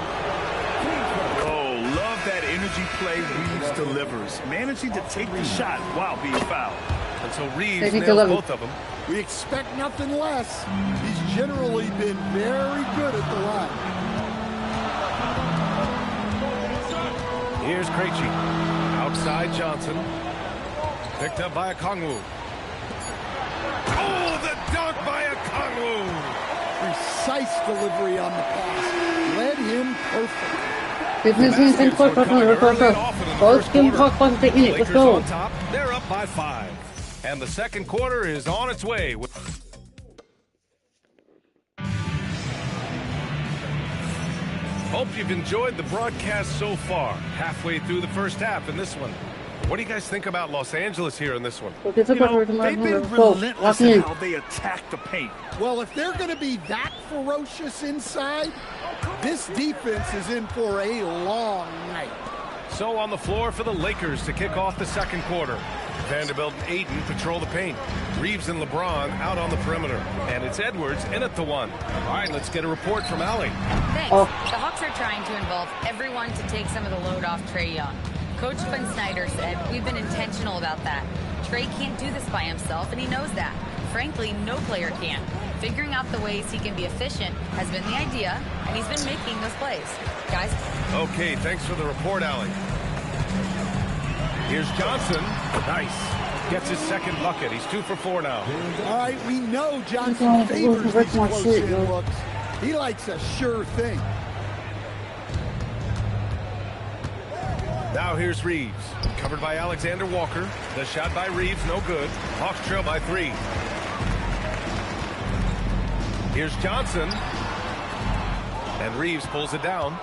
Oh, love that energy play Reeves delivers. Managing to take the shot while being fouled. And so Reeves nails both of them. We expect nothing less. He's generally been very good at the line. Here's Krejci. Outside Johnson. Picked up by Okongwu. Oh, the dunk by Okongwu. Precise delivery on the pass. Led him perfect. Lakers on top. They're up by 5. And the second quarter is on its way. Hope you've enjoyed the broadcast so far. Halfway through the first half in this one. What do you guys think about Los Angeles here in this one? They've been relentless in how they attack the paint. Well, if they're going to be that ferocious inside, this defense is in for a long night. So on the floor for the Lakers to kick off the second quarter. Vanderbilt and Ayton patrol the paint. Reeves and LeBron out on the perimeter. And it's Edwards in at the one. All right, let's get a report from Allie. Thanks. The Hawks are trying to involve everyone to take some of the load off Trae Young. Coach Quinn Snyder said, we've been intentional about that. Trae can't do this by himself, and he knows that. Frankly, no player can. Figuring out the ways he can be efficient has been the idea, and he's been making those plays. Guys? Okay, thanks for the report, Allie. Here's Johnson. Nice. Gets his second bucket. He's 2 for 4 now. All right, we know Johnson favors these close-in looks. He likes a sure thing. Now here's Reeves. Covered by Alexander Walker. The shot by Reeves, no good. Hawks trail by 3. Here's Johnson. And Reeves pulls it down.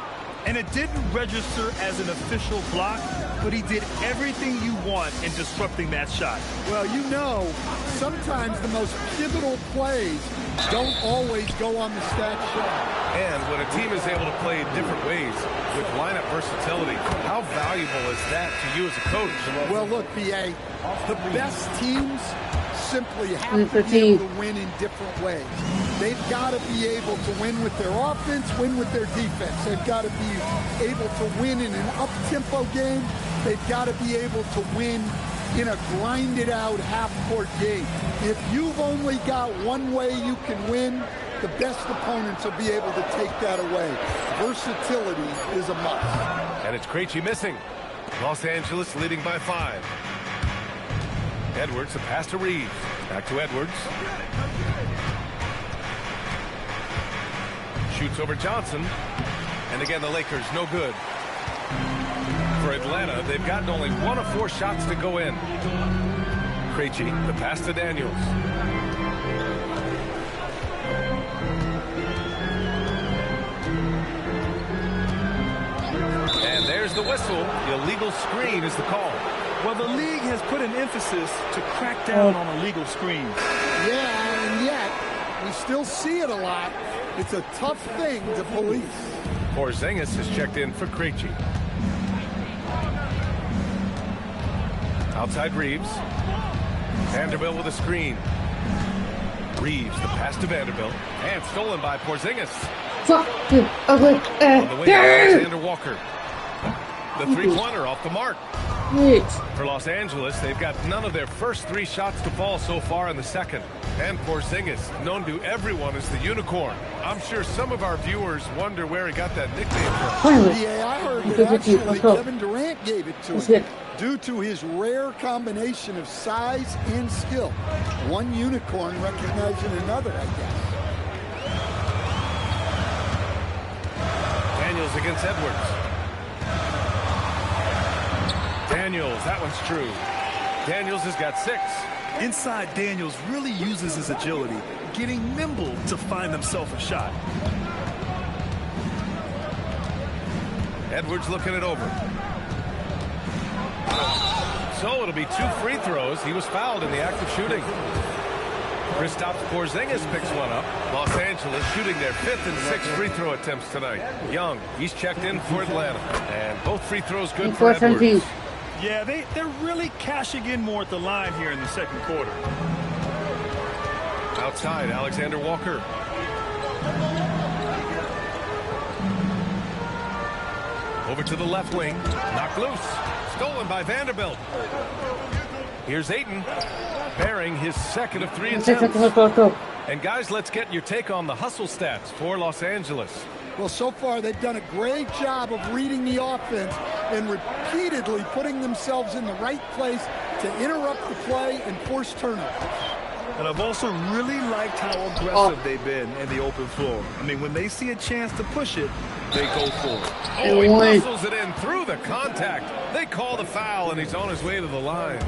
And it didn't register as an official block, but he did everything you want in disrupting that shot. Well, you know, sometimes the most pivotal plays don't always go on the stat sheet. And when a team is able to play in different ways with lineup versatility, how valuable is that to you as a coach? Well, look, BA, the best teams simply have to be able to win in different ways. They've got to be able to win with their offense, win with their defense. They've got to be able to win in an up-tempo game. They've got to be able to win in a grinded-out half-court game. If you've only got one way you can win, the best opponents will be able to take that away. Versatility is a must. And it's Krejci missing. Los Angeles leading by 5. Edwards, a pass to Reeves. Back to Edwards. Shoots over Johnson. And again, the Lakers, no good. For Atlanta, they've gotten only 1 of 4 shots to go in. Krejci, the pass to Daniels. And there's the whistle. The illegal screen is the call. Well, the league has put an emphasis to crack down on illegal screens. Yeah, and yet we still see it a lot. It's a tough thing to police. Porzingis has checked in for Krejci. Outside Reeves. Vanderbilt with a screen. Reeves, the pass to Vanderbilt. And stolen by Porzingis. Fuck you, ugly On the way, Alexander Walker. The three-pointer off the mark. For Los Angeles, they've got none of their first 3 shots to fall so far in the second. And Porzingis, known to everyone as the unicorn. I'm sure some of our viewers wonder where he got that nickname from. Yeah, I heard that actually Kevin Durant gave it to him due to his rare combination of size and skill. One unicorn recognizing another, I guess. Daniels against Edwards. Daniels, that one's true. Daniels has got 6. Inside, Daniels really uses his agility, getting nimble to find himself a shot. Edwards looking it over. So it'll be 2 free throws. He was fouled in the act of shooting. Kristaps Porzingis picks one up. Los Angeles shooting their 5th and 6th free throw attempts tonight. Young, he's checked in for Atlanta. And both free throws good for Edwards. Yeah, they're really cashing in more at the line here in the second quarter. Outside, Alexander Walker. Over to the left wing. Knocked loose. Stolen by Vanderbilt. Here's Ayton, bearing his 2nd of 3 attempts. And guys, let's get your take on the hustle stats for Los Angeles. Well, so far they've done a great job of reading the offense and repeatedly putting themselves in the right place to interrupt the play and force turnovers. And I've also really liked how aggressive they've been in the open floor. I mean, when they see a chance to push it, they go for it. Oh, he muscles it in through the contact. They call the foul, and he's on his way to the line.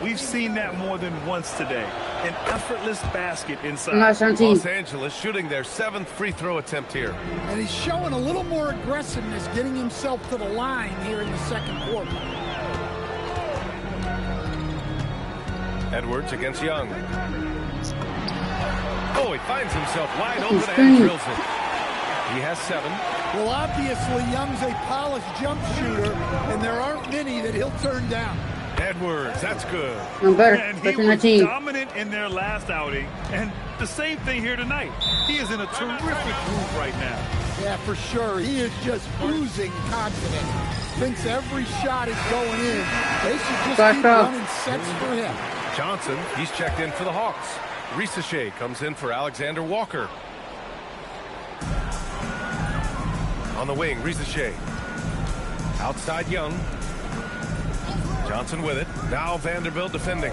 We've seen that more than once today. An effortless basket inside. Los Angeles shooting their 7th free throw attempt here. And he's showing a little more aggressiveness, getting himself to the line here in the second quarter. Edwards against Young. Oh, he finds himself wide open and drills it. He has 7. Well, obviously, Young's a polished jump shooter, and there aren't many that he'll turn down. Edwards, that's good. And he was dominant in their last outing, and the same thing here tonight. He is in a terrific groove right now. Yeah, for sure. He is just oozing confidence. Thinks every shot is going in. They should just keep running sets for him. Johnson, he's checked in for the Hawks. Risacher comes in for Alexander Walker. On the wing, Risacher. Outside Young. Johnson with it. Now Vanderbilt defending.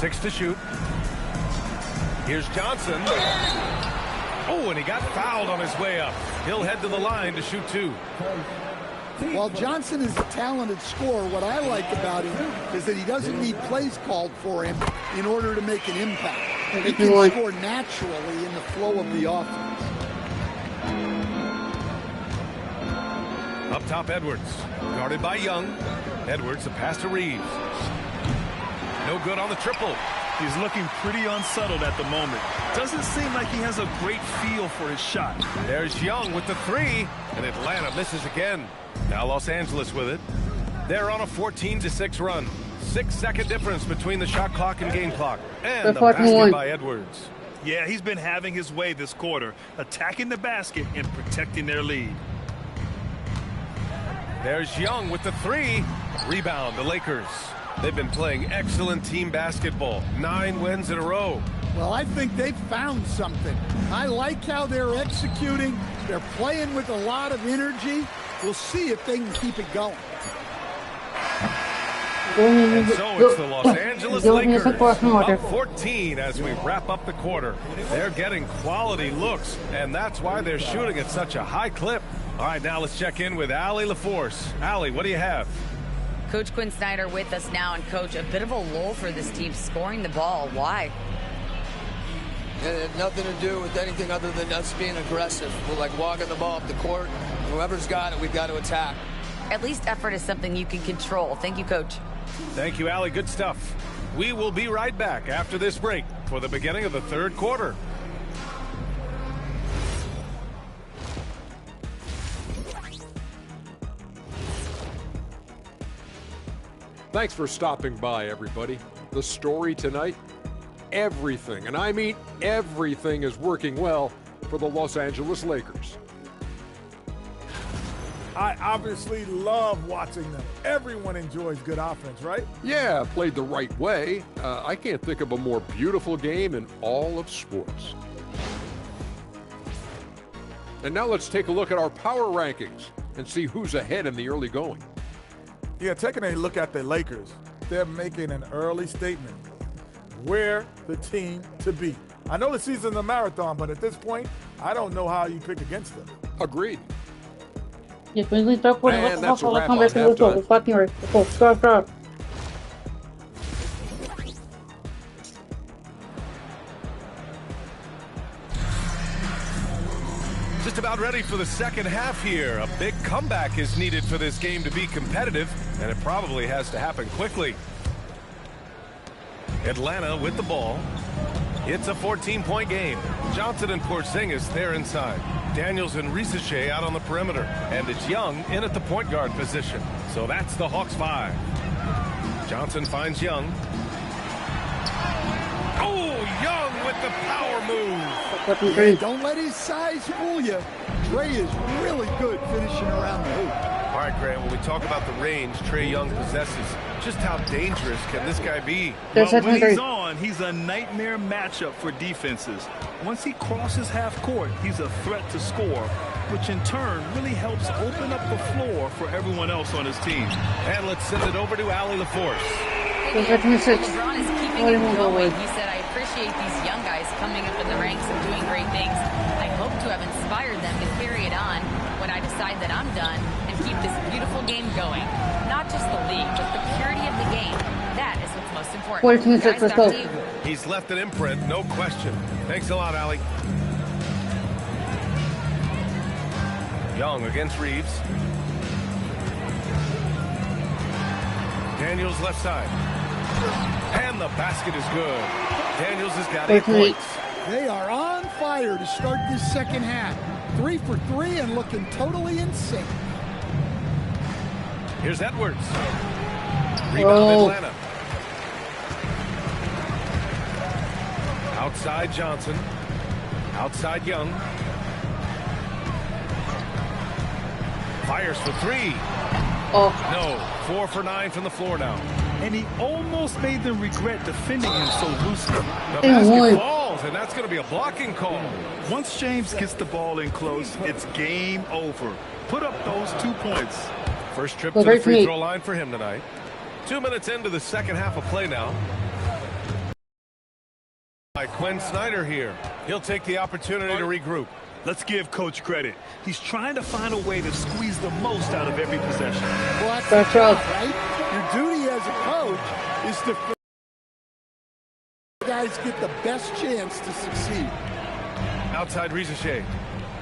6 to shoot. Here's Johnson. Oh, and he got fouled on his way up. He'll head to the line to shoot 2. While Johnson is a talented scorer, what I like about him is that he doesn't need plays called for him in order to make an impact. He can score naturally in the flow of the offense. Up top, Edwards. Guarded by Young. Edwards, the pass to Reeves. No good on the triple. He's looking pretty unsettled at the moment. Doesn't seem like he has a great feel for his shot. There's Young with the 3, and Atlanta misses again. Now Los Angeles with it. They're on a 14-6 run. 6-second difference between the shot clock and game clock. And the basket by Edwards. Yeah, he's been having his way this quarter, attacking the basket and protecting their lead. There's Young with the 3. Rebound, the Lakers. They've been playing excellent team basketball. 9 wins in a row. Well, I think they've found something. I like how they're executing. They're playing with a lot of energy. We'll see if they can keep it going. And so it's the Los Angeles Lakers up 14 as we wrap up the quarter. They're getting quality looks, and that's why they're shooting at such a high clip. All right, now let's check in with Allie LaForce. Allie, what do you have? Coach Quinn Snyder with us now, and Coach, a bit of a lull for this team scoring the ball. Why? It had nothing to do with anything other than us being aggressive. We're like walking the ball up the court. Whoever's got it, we've got to attack. At least effort is something you can control. Thank you, Coach. Thank you, Allie. Good stuff. We will be right back after this break for the beginning of the third quarter. Thanks for stopping by, everybody. The story tonight, everything, and I mean everything, is working well for the Los Angeles Lakers. I obviously love watching them. Everyone enjoys good offense, right? Yeah, played the right way. I can't think of a more beautiful game in all of sports. And now let's take a look at our power rankings and see who's ahead in the early going. Yeah, taking a look at the Lakers, they're making an early statement. We're the team to beat. I know the season's a marathon, but at this point, I don't know how you pick against them. Agreed. Yeah, please leave that point. And that's a wrap on Let's fucking right. Let's go. Stop. Just about about ready for the second half here. A big comeback is needed for this game to be competitive, and it probably has to happen quickly. Atlanta with the ball. It's a 14-point game. Johnson and Porzingis there inside. Daniels and Risache out on the perimeter. And it's Young in at the point guard position. So that's the Hawks 5. Johnson finds Young. Oh, Young with the power move. Hey, don't let his size fool you. Trey is really good finishing around the hoop. All right, Grant, when we talk about the range Trey Young possesses, just how dangerous can this guy be? Well, when he's on, he's a nightmare matchup for defenses. Once he crosses half court, he's a threat to score, which in turn really helps open up the floor for everyone else on his team. And let's send it over to Allie LaForce. LeBron is keeping it going. He said, I appreciate these young guys coming up in the ranks and doing great things. I hope to have inspired them to carry it on when I decide that I'm done and keep this beautiful game going. Not just the league, but the purity of the game. That is what's most important. Guys, let's go. He's left an imprint, no question. Thanks a lot, Allie. Young against Reeves. Daniels left side. And the basket is good. Daniels has got 8 points. They are on fire to start this second half. 3 for 3 and looking totally insane. Here's Edwards. Rebound Atlanta. Outside Johnson. Outside Young. Fires for 3. No. 4 for 9 from the floor now. And he almost made them regret defending him so loosely. The basket falls, and that's going to be a blocking call. Once James gets the ball in close, it's game over. Put up those 2 points. First trip to the free throw line for him tonight. 2 minutes into the second half of play now. By Quinn Snyder here. He'll take the opportunity to regroup. Let's give Coach credit. He's trying to find a way to squeeze the most out of every possession. Well, that's the job, right? Your duty as a coach is to guys get the best chance to succeed. Outside Risache.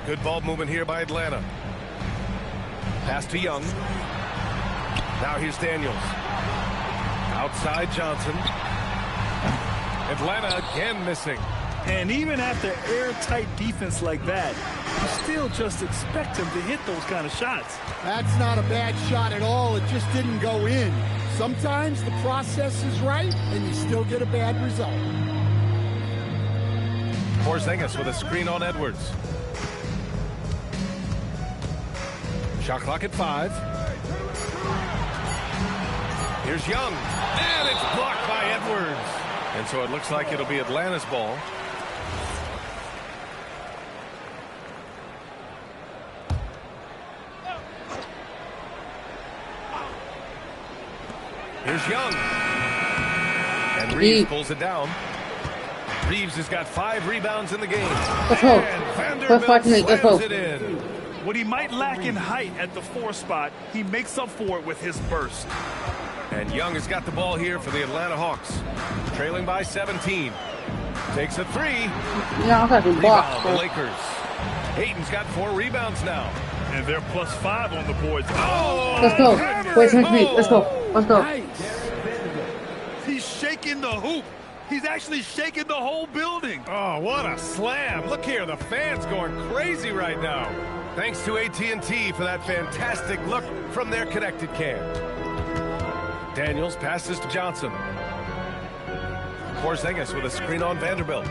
Good ball movement here by Atlanta. Pass to Young. Now here's Daniels. Outside Johnson. Atlanta again missing. And even after airtight defense like that, you still just expect him to hit those kind of shots. That's not a bad shot at all. It just didn't go in. Sometimes the process is right, and you still get a bad result. Porzingis with a screen on Edwards. Shot clock at 5. Here's Young. And it's blocked by Edwards. And so it looks like it'll be Atlanta's ball. Here's Young. And Reeves pulls it down. Reeves has got 5 rebounds in the game. And Vanderbilt slams it in. What he might lack in height at the 4 spot, he makes up for it with his burst. And Young has got the ball here for the Atlanta Hawks. Trailing by 17. Takes a 3. Yeah, I got to block. The Lakers. Hayden's got 4 rebounds now. And they're +5 on the boards. Oh, let's go. Wait, let's go. Let's go. Nice. He's shaking the hoop. He's actually shaking the whole building. Oh, what a slam. Look here, the fans going crazy right now. Thanks to AT&T for that fantastic look from their connected cam. Daniels passes to Johnson. Porzingis with a screen on Vanderbilt.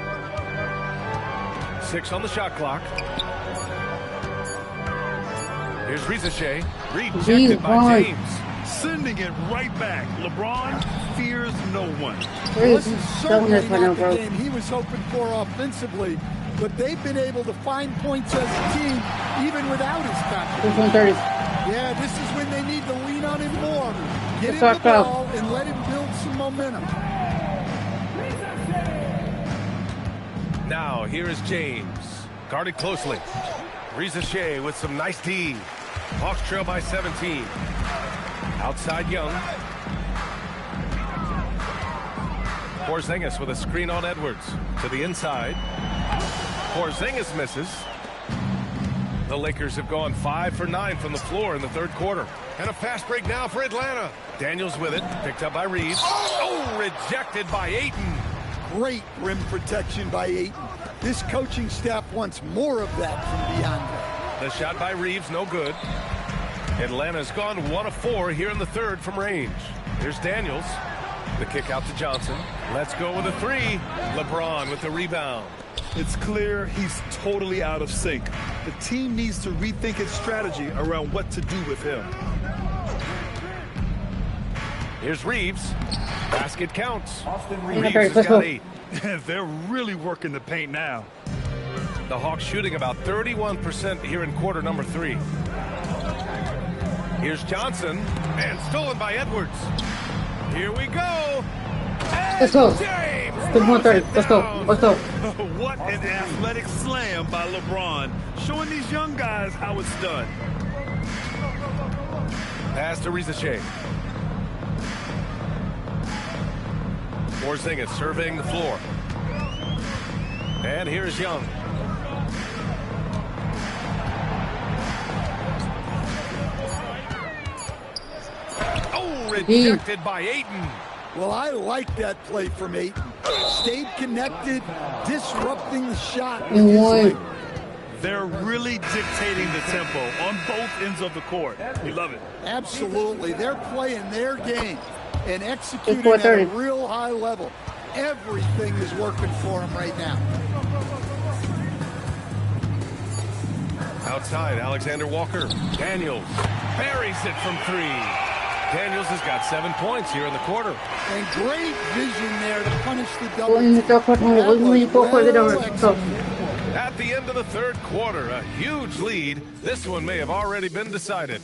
6 on the shot clock. Here's Risache. Rejected by James. Sending it right back. LeBron fears no one. This is certainly not the game he was hoping for offensively, but they've been able to find points as a team even without his confidence. Yeah, this is when they need to lean on him more. Get him the ball and let him build some momentum. Now, here is James. Guarded closely. Risache with some nice D. Hawks trail by 17. Outside Young. Porzingis with a screen on Edwards. To the inside. Porzingis misses. The Lakers have gone 5 for 9 from the floor in the third quarter. And a fast break now for Atlanta. Daniels with it, picked up by Reeves. Oh, rejected by Ayton. Great rim protection by Ayton. This coaching staff wants more of that from DeAndre. The shot by Reeves, no good. Atlanta's gone 1 of 4 here in the third from range. Here's Daniels. The kick out to Johnson. Let's go with a 3. LeBron with the rebound. It's clear he's totally out of sync. The team needs to rethink its strategy around what to do with him. Here's Reeves. Basket counts. Reeves has got 8. They're really working the paint now. The Hawks shooting about 31% here in quarter number 3. Here's Johnson, and stolen by Edwards. Here we go. Let's go. James. Let's go. Let's go. What an athletic slam by LeBron, showing these young guys how it's done. Pass to Rizachet. Porzingis surveying the floor. And here's Young. Oh, rejected by Ayton. Well, I like that play from Ayton. Stayed connected, disrupting the shot. They're really dictating the tempo on both ends of the court. We love it. Absolutely. They're playing their game and executing at a real high level. Everything is working for them right now. Outside, Alexander Walker. Daniels buries it from 3. Daniels has got 7 points here in the quarter. And great vision there to punish the double. At the end of the third quarter, a huge lead. This one may have already been decided.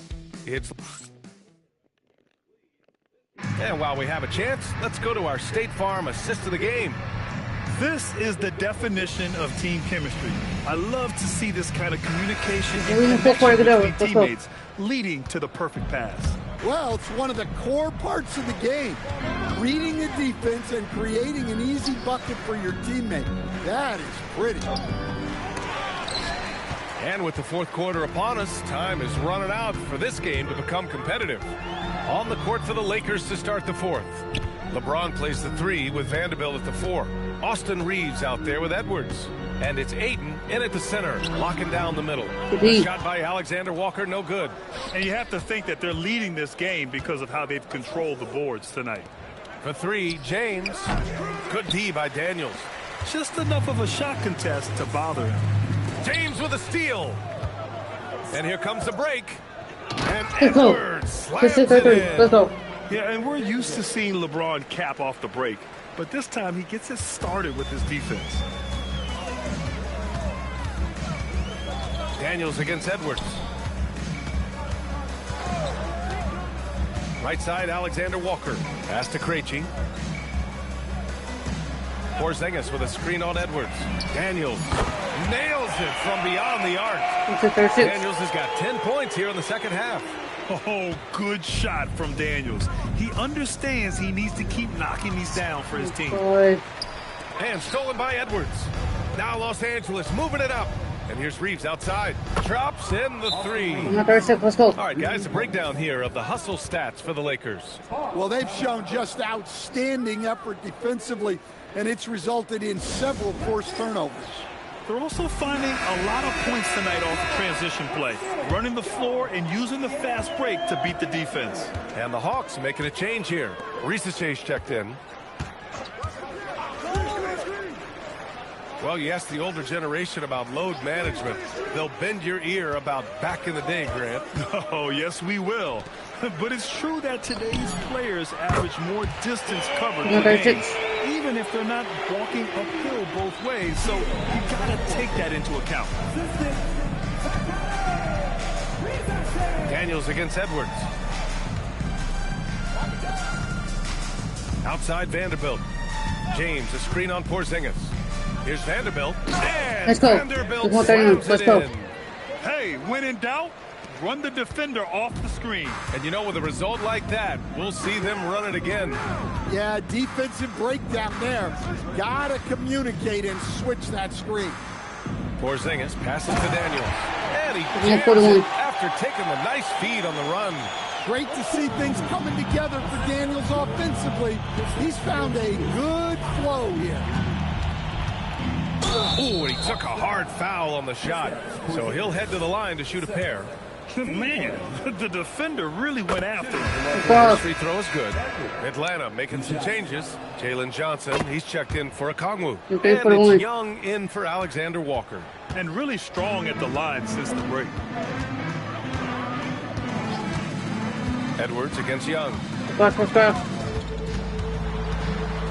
And while we have a chance, let's go to our State Farm assist of the game. This is the definition of team chemistry. I love to see this kind of communication and connection between teammates leading to the perfect pass. Well, it's one of the core parts of the game. Reading the defense and creating an easy bucket for your teammate. That is pretty. And with the fourth quarter upon us, time is running out for this game to become competitive. On the court for the Lakers to start the fourth. LeBron plays the 3 with Vanderbilt at the 4. Austin Reeves out there with Edwards. And it's Ayton in at the center, locking down the middle. A shot by Alexander Walker, no good. And you have to think that they're leading this game because of how they've controlled the boards tonight. For 3, James. Good D by Daniels. Just enough of a shot contest to bother him. James with a steal. And here comes the break. And Edwards slams it in. Let's go. Yeah, and we're used to seeing LeBron cap off the break. But this time he gets it started with his defense. Daniels against Edwards. Right side, Alexander Walker. Pass to Krejci. Porzingis with a screen on Edwards. Daniels nails it from beyond the arc. Daniels has got 10 points here in the second half. Oh, good shot from Daniels. He understands he needs to keep knocking these down for his team. And stolen by Edwards. Now Los Angeles moving it up. And here's Reeves outside. Drops in the 3. Let's go. All right, guys, a breakdown here of the hustle stats for the Lakers. Well, they've shown just outstanding effort defensively, and it's resulted in several forced turnovers. They're also finding a lot of points tonight off the transition play, running the floor and using the fast break to beat the defense. And the Hawks making a change here. Rizachet checked in. Well, you ask the older generation about load management. They'll bend your ear about back in the day, Grant. Oh, yes, we will. But it's true that today's players average more distance covered per game, even if they're not walking uphill both ways. So you got to take that into account. Daniels against Edwards. Outside Vanderbilt. James, a screen on Porzingis. Here's Vanderbilt. And let's go. Vanderbilt slams it in. Hey, when in doubt, run the defender off the screen. And you know, with a result like that, we'll see them run it again. Yeah, defensive breakdown there. Gotta communicate and switch that screen. Porzingis passes to Daniels. And he jams it after taking a nice feed on the run. Great to see things coming together for Daniels offensively. He's found a good flow here. Ooh, and he took a hard foul on the shot. So he'll head to the line to shoot a pair. Man, the defender really went after him. First free throw is good. Atlanta making some changes. Jalen Johnson, he's checked in for a Kongwu. And it's Young in for Alexander Walker. And really strong at the line since the break. Edwards against Young.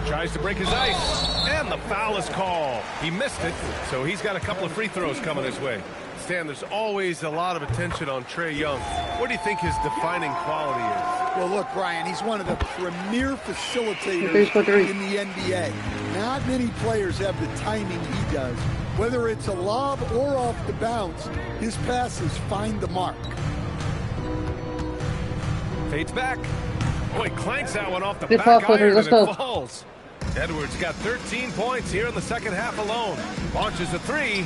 Tries to break his ice. And the foul is called. He missed it, so he's got a couple of free throws coming his way. Stan, there's always a lot of attention on Trae Young. What do you think his defining quality is? Well, look, Brian, he's one of the premier facilitators in the NBA. Not many players have the timing he does. Whether it's a lob or off the bounce, his passes find the mark. Fades back. Oh, he clanks that one off the back iron and it falls. Edwards got 13 points here in the second half alone. Launches a three,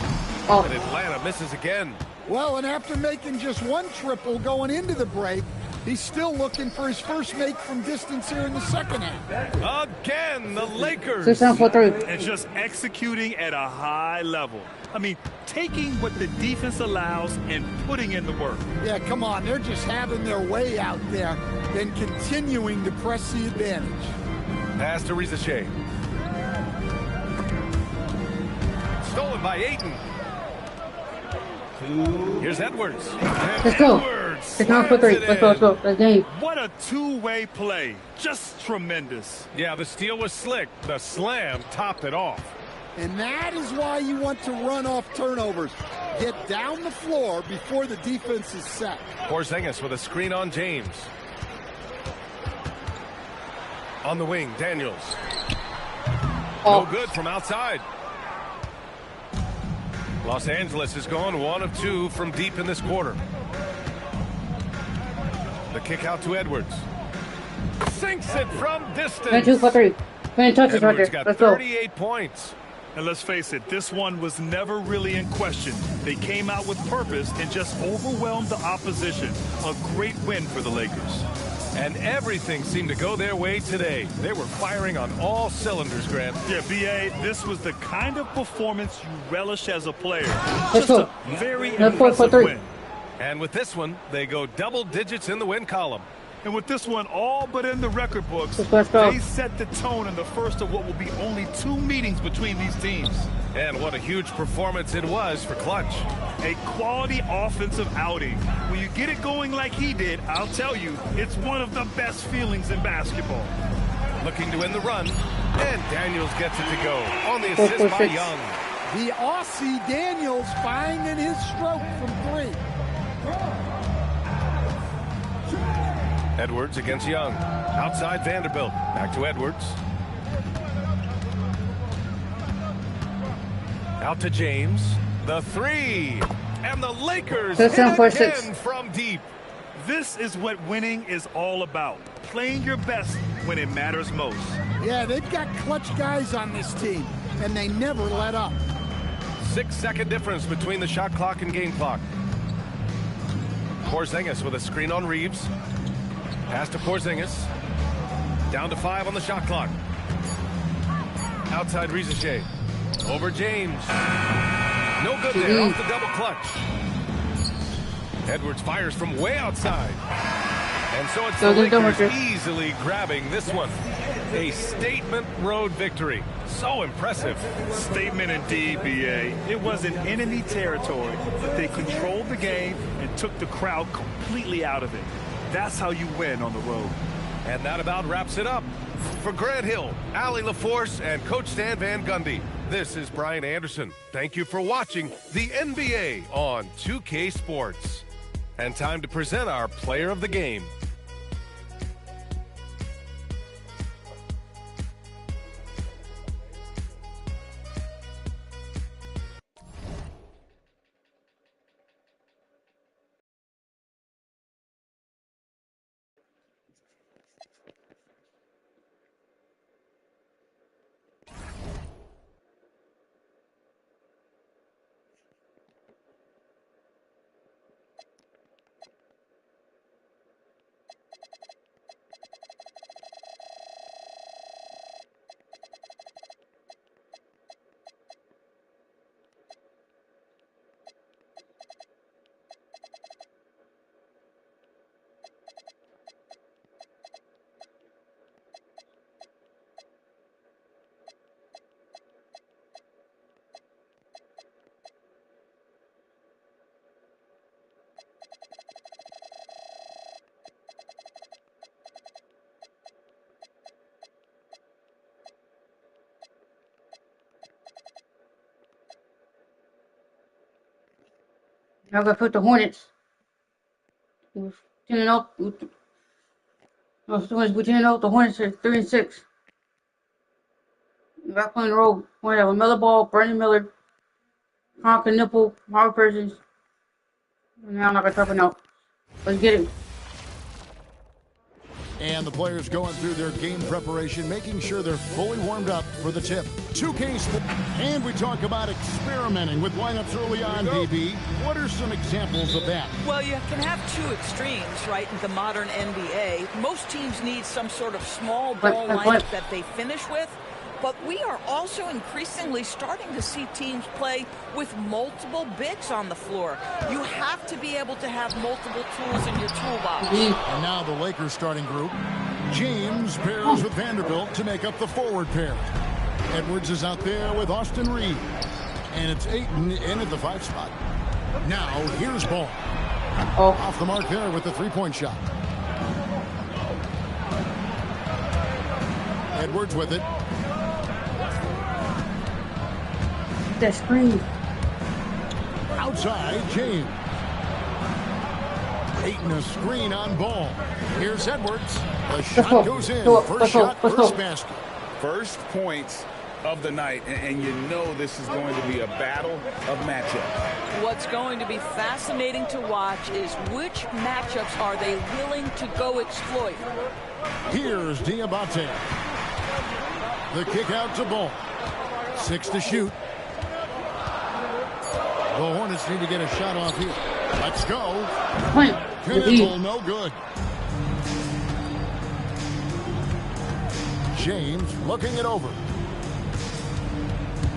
and Atlanta misses again. Well, and after making just one triple going into the break, he's still looking for his first make from distance here in the second half. Again, the Lakers. And just executing at a high level. I mean, taking what the defense allows and putting in the work. Yeah, come on. They're just having their way out there and continuing to press the advantage. Pass to Rizachet. Stolen by Ayton. Here's Edwards. Let's go. Let's go. Let's game. What a two-way play. Just tremendous. Yeah, the steal was slick. The slam topped it off. And that is why you want to run off turnovers. Get down the floor before the defense is set. Porzingis with a screen on James. On the wing, Daniels. No good from outside. Los Angeles has gone 1 of 2 from deep in this quarter. The kick out to Edwards. Sinks it from distance. 2 for 3. Edwards got 38 points. And let's face it, this one was never really in question. They came out with purpose and just overwhelmed the opposition. A great win for the Lakers. And everything seemed to go their way today. They were firing on all cylinders, Grant. Yeah, B.A., this was the kind of performance you relish as a player. Just a very impressive win. And with this one, they go double digits in the win column. And with this one all but in the record books, they set the tone in the first of what will be only 2 meetings between these teams. And what a huge performance it was for Clutch. A quality offensive outing. When you get it going like he did, I'll tell you, it's one of the best feelings in basketball. Looking to win the run, and Daniels gets it to go on the assist by Young. The Aussie Daniels finding his stroke from 3. Edwards against Young. Outside Vanderbilt. Back to Edwards. Out to James. The 3. And the Lakers hit again from deep. This is what winning is all about. Playing your best when it matters most. Yeah, they've got clutch guys on this team, and they never let up. 6-second difference between the shot clock and game clock. Porzingis with a screen on Reeves. Pass to Porzingis. Down to 5 on the shot clock. Outside Rizachet. Over James. No good there off the double clutch. Edwards fires from way outside. And so it's the Lakers easily grabbing this one. A statement road victory. So impressive. Statement indeed, B.A. It was in enemy territory, but they controlled the game and took the crowd completely out of it. That's how you win on the road. And that about wraps it up. For Grant Hill, Allie LaForce, and Coach Stan Van Gundy, this is Brian Anderson. Thank you for watching the NBA on 2K Sports. And time to present our player of the game. Now I put the Hornets. 10-0. The Hornets with 10-0. The Hornets are 3-6. Back on the road. We have LaMelo Ball, Brandon Miller, Conker Nipple, Mark Persons. And now I'm not gonna talk about. Let's get it. And the players going through their game preparation, making sure they're fully warmed up for the tip. 2K Sports. And we talk about experimenting with lineups early on, DB. What are some examples of that? Well, you can have two extremes, right, in the modern NBA. Most teams need some sort of small ball lineup that they finish with. But we are also increasingly starting to see teams play with multiple bigs on the floor. You have to be able to have multiple tools in your toolbox. And now the Lakers starting group. James pairs with Vanderbilt to make up the forward pair. Edwards is out there with Austin Reed. And it's Ayton in at the 5 spot. Now here's Ball. Off the mark there with the 3-point shot. Edwards with it. That screen. Outside, James. Ayton a screen on Ball. Here's Edwards. The shot goes in. First shot, first basket. First points of the night, and you know this is going to be a battle of matchups. What's going to be fascinating to watch is which matchups are they willing to go exploit. Here's Diabate. The kick out to Ball. 6 to shoot. The Hornets need to get a shot off here. Let's go. Knittle, no good. James looking it over.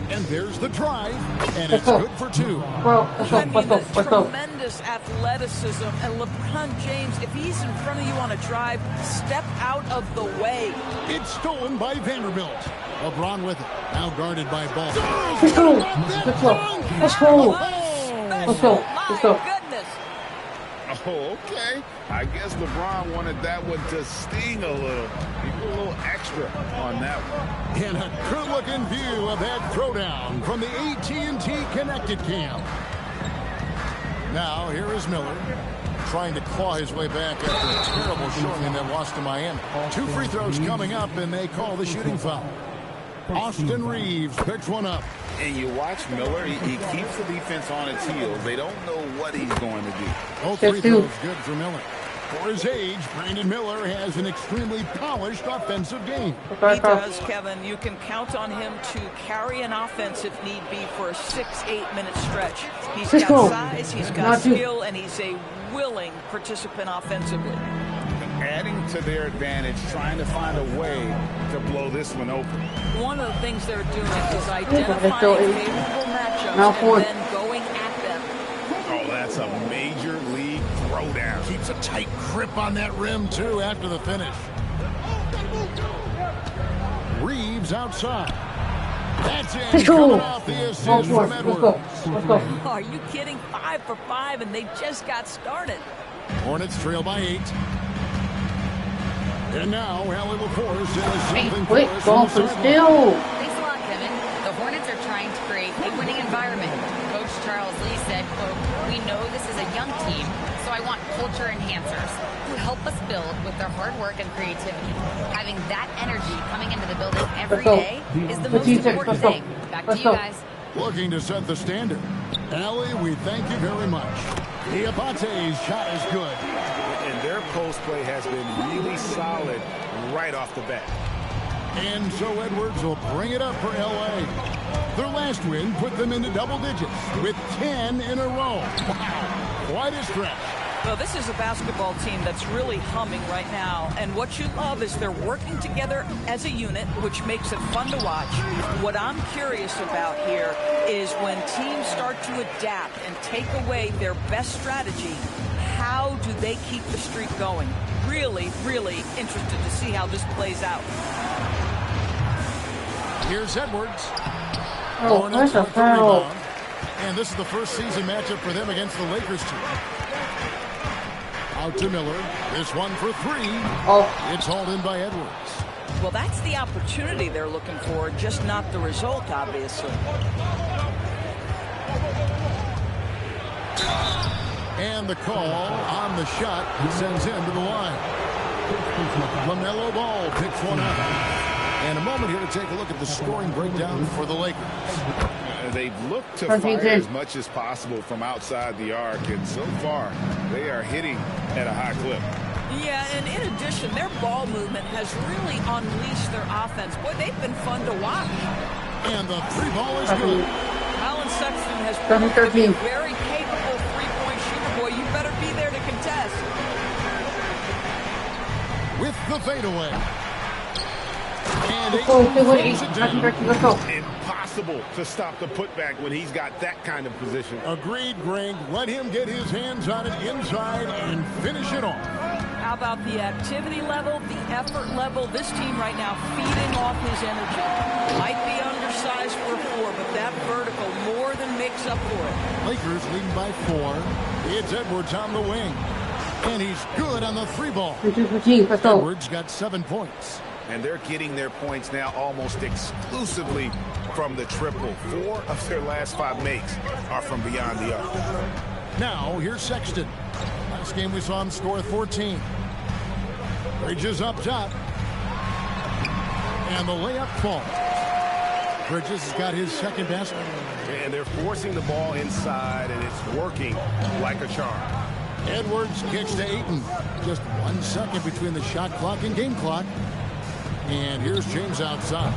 And there's the drive, and it's good for 2. I mean, the tremendous athleticism, and LeBron James, if he's in front of you on a drive, step out of the way. It's stolen by Vanderbilt. LeBron with it. Now guarded by Ball. Let's go. Let's go. Let's go. Let's go. Let's go. Goodness. Oh, okay. I guess LeBron wanted that one to sting a little. He put a little extra on that one. And a good-looking view of that throwdown from the AT&T Connected Cam. Now, here is Miller trying to claw his way back after a terrible showing that lost to Miami. 2 free throws coming up, and they call the shooting foul. Austin Reeves picks one up. And you watch Miller, he keeps the defense on its heels. They don't know what he's going to do. Both free throws good for Miller. For his age, Brandon Miller has an extremely polished offensive game. He does, Kevin. You can count on him to carry an offense if need be for a 6-8 minute stretch. He's got size, he's got skill, and he's a willing participant offensively. Adding to their advantage, trying to find a way to blow this one open. One of the things they're doing is identifying favorable matchups and then going at them. Oh, that's a major league throwdown. Keeps a tight grip on that rim, too, after the finish. Reeves outside. That's it. Coming off the assist from Edwards. Are you kidding? 5 for 5, and they just got started. Hornets trail by 8. And now, Allie LaForce has something for us. Going for still. Thanks a lot, Kevin. The Hornets are trying to create a winning environment. Coach Charles Lee said, quote, "We know this is a young team, so I want culture enhancers who help us build with their hard work and creativity. Having that energy coming into the building every day is the most important thing." Back to you guys. Looking to set the standard. Allie, we thank you very much. Diabate's shot is good. And their post play has been really solid right off the bat. And so Edwards will bring it up for L.A. Their last win put them into double digits with 10 in a row. Wow, quite a stretch. Well, this is a basketball team that's really humming right now. And what you love is they're working together as a unit, which makes it fun to watch. What I'm curious about here is when teams start to adapt and take away their best strategy, how do they keep the streak going? Really, really interested to see how this plays out. Here's Edwards. Oh, that's a foul. And this is the first season matchup for them against the Lakers team. Out to Miller. This one for 3. It's hauled in by Edwards. Well, that's the opportunity they're looking for, just not the result, obviously. And the call on the shot sends him to the line. LaMelo Ball picks one up. And a moment here to take a look at the scoring breakdown for the Lakers. They've looked to fire as much as possible from outside the arc, and so far they are hitting at a high clip. Yeah, and in addition, their ball movement has really unleashed their offense. Boy, they've been fun to watch. And the three ball is good. Colin Sexton has proven to be a very capable three-point shooter. Boy, you better be there to contest. With the fadeaway. And impossible to stop the putback when he's got that kind of position. Agreed, Greg. Let him get his hands on it inside and finish it off. How about the activity level, the effort level? This team right now feeding off his energy. Might be undersized for 4, but that vertical more than makes up for it. Lakers leading by 4. It's Edwards on the wing. And he's good on the three ball. Edwards got 7 points. And they're getting their points now almost exclusively from the triple. 4 of their last 5 makes are from beyond the arc. Now, here's Sexton. Last game we saw him score 14. Bridges up top. And the layup falls. Bridges has got his second basket. And they're forcing the ball inside, and it's working like a charm. Edwards kicks to Ayton. Just 1 second between the shot clock and game clock. And here's James outside.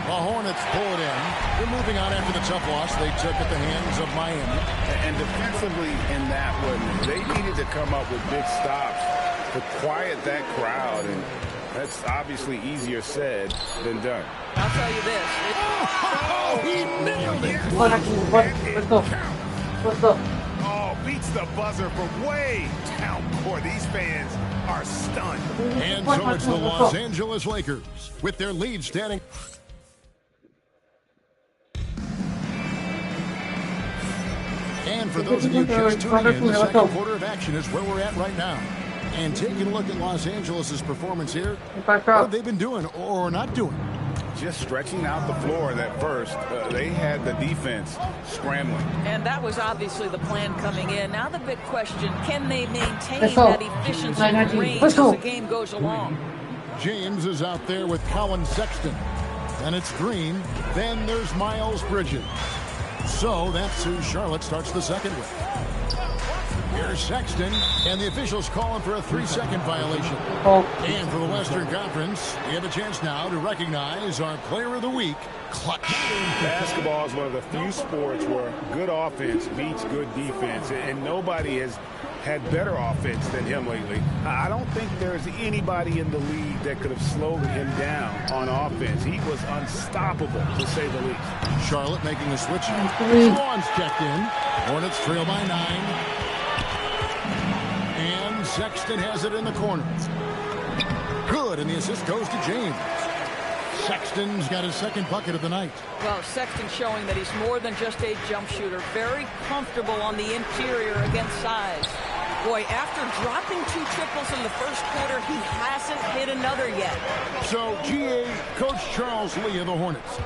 The Hornets pull it in. They're moving on after the tough loss they took at the hands of Miami. And defensively in that one, they needed to come up with big stops to quiet that crowd. And that's obviously easier said than done. I'll tell you this. He nailed it. What's up? Oh, beats the buzzer from way down court. These fans are stunned. And so it's the Los Angeles Lakers with their lead standing. And for those of you just tuning in, the second quarter of action is where we're at right now. And taking a look at Los Angeles' performance here, what have they been doing or not doing? Just stretching out the floor that first. They had the defense scrambling. And that was obviously the plan coming in. Now the big question, can they maintain that efficiency and range as the game goes along? James is out there with Colin Sexton. Then it's Green. Then there's Miles Bridges. So that's who Charlotte starts the second with. Here's Sexton, and the officials calling for a 3-second violation. And for the Western Conference, we have a chance now to recognize our Player of the Week, Clutch. Basketball is one of the few sports where good offense beats good defense, and nobody has had better offense than him lately. I don't think there's anybody in the league that could have slowed him down on offense. He was unstoppable, to say the least. Charlotte making a switch. Swan's checked in. Hornets trail by 9. And Sexton has it in the corner. Good, and the assist goes to James. Sexton's got his second bucket of the night. Well, Sexton showing that he's more than just a jump shooter. Very comfortable on the interior against size. Boy, after dropping 2 triples in the first quarter, he hasn't hit another yet. So, GA, Coach Charles Lee of the Hornets,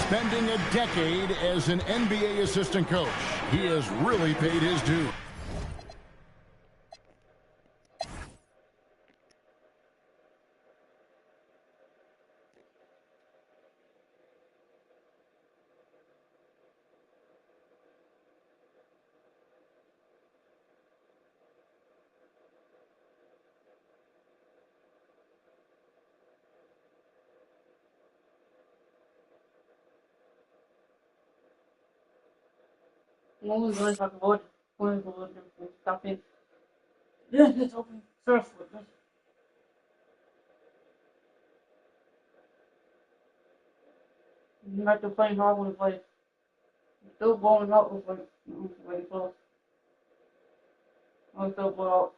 spending a decade as an NBA assistant coach. He has really paid his due. No, it's like a board. Stop it. Yes, it's open. Surf. You have to play hard with like still blowing up with like close. I'm still blow out.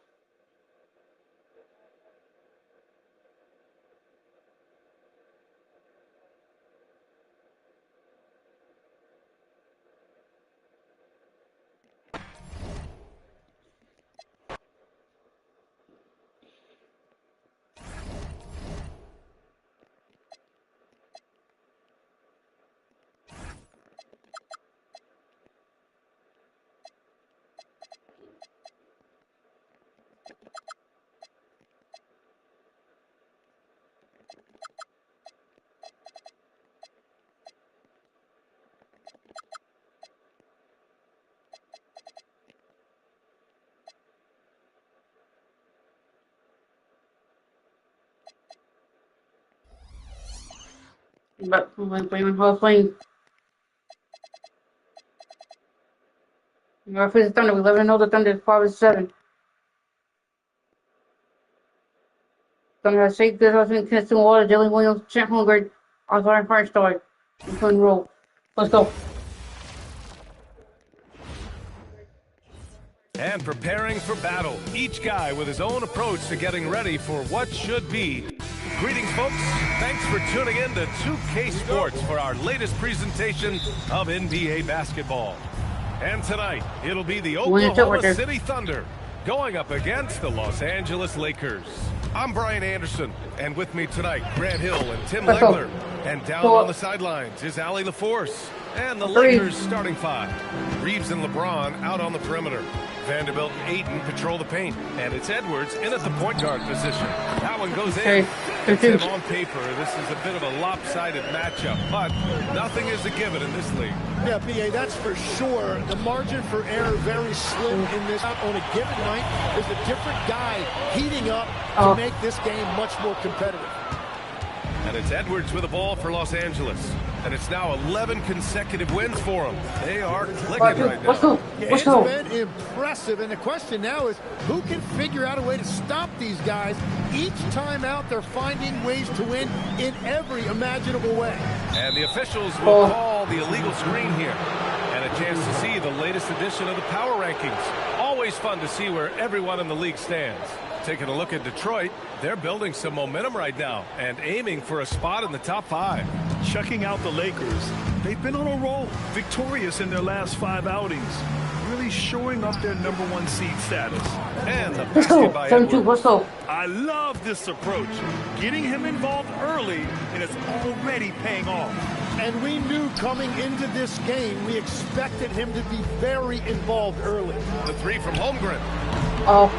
But I'm playing on Hall of Fame. Our face is Thunder. We 11-0. The Thunder is 5-7. Thunder has Shake Good Husband, Kinston Water, Dylan Williams, Champ Holmgren, Osborne Firestone. We couldn't roll. Let's go. And preparing for battle. Each guy with his own approach to getting ready for what should be. Greetings, folks. Thanks for tuning in to 2K Sports for our latest presentation of NBA basketball. And tonight, it'll be the Oklahoma City Thunder going up against the Los Angeles Lakers. I'm Brian Anderson, and with me tonight, Grant Hill and Tim Legler. And down on the sidelines is Allie LaForce. And the Lakers starting five. Reeves and LeBron out on the perimeter. Vanderbilt and Ayton patrol the paint. And it's Edwards in at the point guard position. That one goes in. Tim, on paper, this is a bit of a lopsided matchup, but nothing is a given in this league. Yeah, PA, that's for sure. The margin for error very slim in this. On a given night, there's a different guy heating up to make this game much more competitive. And it's Edwards with the ball for Los Angeles. And it's now 11 consecutive wins for them. They are clicking right now. It's been impressive. And the question now is, who can figure out a way to stop these guys? Each time out, they're finding ways to win in every imaginable way. And the officials will call the illegal screen here. And a chance to see the latest edition of the power rankings. Always fun to see where everyone in the league stands. Taking a look at Detroit, they're building some momentum right now and aiming for a spot in the top 5. Checking out the Lakers, they've been on a roll, victorious in their last 5 outings, really showing up their #1 seed status. And the basket by Edwards. I love this approach, getting him involved early, and it's already paying off. And we knew coming into this game, we expected him to be very involved early. The three from Holmgren.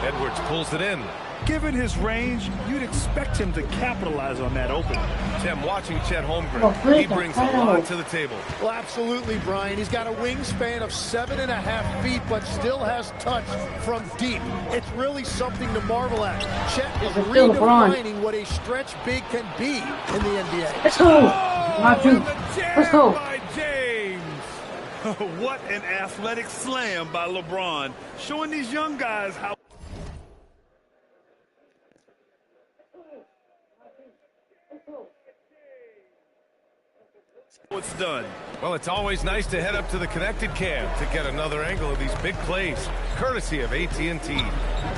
Edwards pulls it in. Given his range, you'd expect him to capitalize on that opening. Tim, watching Chet Holmgren, he brings a lot to the table. Well, absolutely, Brian. He's got a wingspan of 7.5 feet, but still has touch from deep. It's really something to marvel at. Chet is redefining what a stretch big can be in the NBA. Let's go. Let's go. By James. What an athletic slam by LeBron, showing these young guys how it's done. Well, it's always nice to head up to the connected cam to get another angle of these big plays, courtesy of AT&T.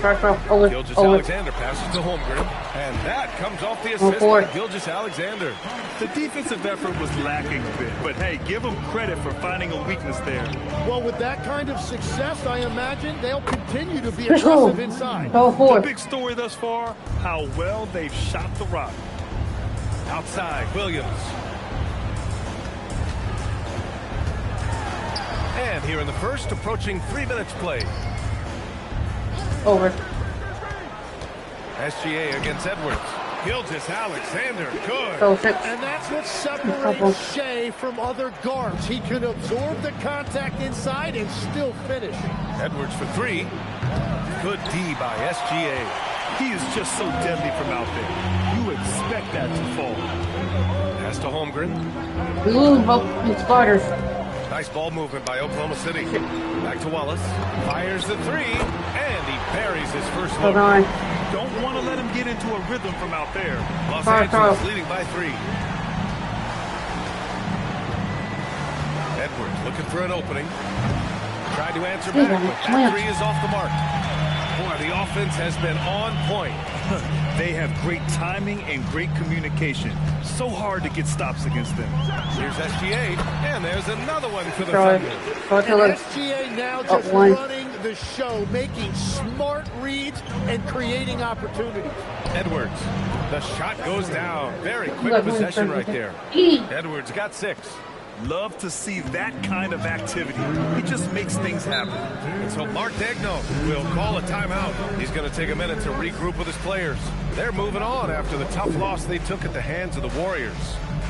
Gilgeous-Alexander passes to Holmgren, and that comes off the assist by Gilgeous-Alexander. The defensive effort was lacking a bit, but hey, give them credit for finding a weakness there. Well, with that kind of success, I imagine they'll continue to be aggressive inside. The big story thus far, how well they've shot the rock. Outside, Williams. And here in the first, approaching 3 minutes play. Over. SGA against Edwards. Gilgeous-Alexander, good. And that's what separates Shea from other guards. He can absorb the contact inside and still finish. Edwards for 3. Good D by SGA. He is just so deadly from out there. You expect that to fall. Pass to Holmgren. Blue hope and spiders. Nice ball movement by Oklahoma City. Back to Wallace. Fires the 3, and he buries his first look. Don't want to let him get into a rhythm from out there. Los Angeles leading by 3. Edwards looking for an opening. Tried to answer back, but that 3 is off the mark. Boy, the offense has been on point. They have great timing and great communication. So hard to get stops against them. Here's SGA, and there's another one for the Thunder. And SGA now just running the show, making smart reads and creating opportunities. Edwards, the shot goes down. Very quick possession right there. Edwards got 6. Love to see that kind of activity. He just makes things happen. And so Mark Daigneault will call a timeout. He's going to take a minute to regroup with his players. They're moving on after the tough loss they took at the hands of the Warriors.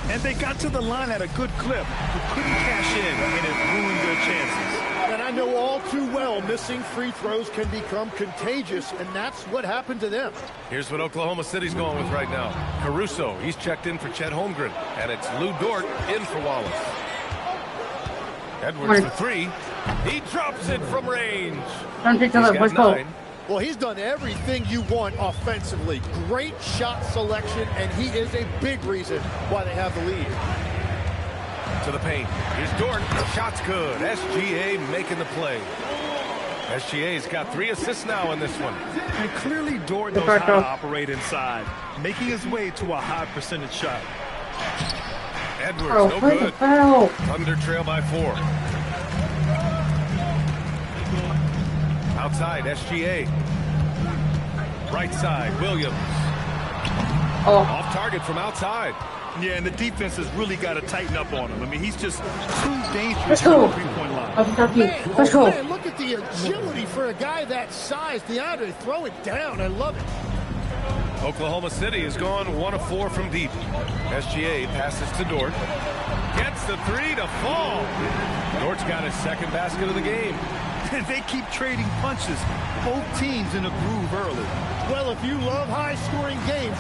And they got to the line at a good clip, but couldn't cash in, and it ruined their chances. And I know all too well missing free throws can become contagious, and that's what happened to them. Here's what Oklahoma City's going with right now. Caruso, he's checked in for Chet Holmgren, and it's Lou Dort in for Wallace. Edwards for three. He drops it from range. He's got 9. Well, he's done everything you want offensively. Great shot selection, and he is a big reason why they have the lead. To the paint. Here's Dort. The shot's good. SGA making the play. SGA's got 3 assists now in this one. And clearly Dort knows how to operate inside, making his way to a high percentage shot. Edwards, no good. Thunder trail by 4. Outside, SGA. Right side, Williams. Off target from outside. Yeah, and the defense has really got to tighten up on him. I mean, he's just too dangerous from the three-point line. Man, look at the agility for a guy that size. DeAndre, throw it down. I love it. Oklahoma City has gone 1 of 4 from deep. SGA passes to Dort. Gets the 3 to fall. Dort's got his 2nd basket of the game. And they keep trading punches. Both teams in a groove early. Well, if you love high-scoring games,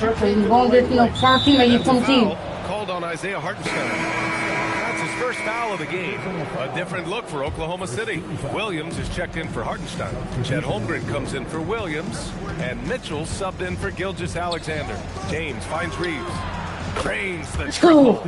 called on Isaiah Hartenstein. That's his first foul of the game. A different look for Oklahoma City. Williams is checked in for Hartenstein. Chet Holmgren comes in for Williams. And Mitchell subbed in for Gilgeous-Alexander. James finds Reeves. Drains the triple.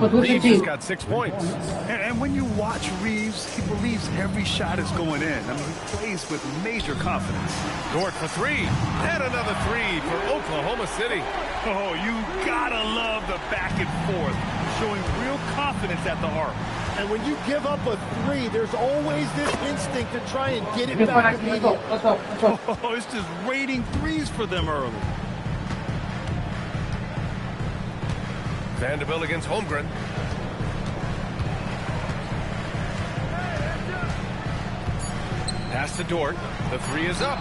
Reeves has got 6 points. And when you watch Reeves, he believes every shot is going in. I mean, he plays with major confidence. Dort for 3. And another 3 for Oklahoma City. Oh, you gotta love the back and forth, showing real confidence at the arc. And when you give up a 3, there's always this instinct to try and get it back immediately. Oh, it's just raiding 3s for them early. Vanderbilt against Holmgren. Pass to Dort. The 3 is up.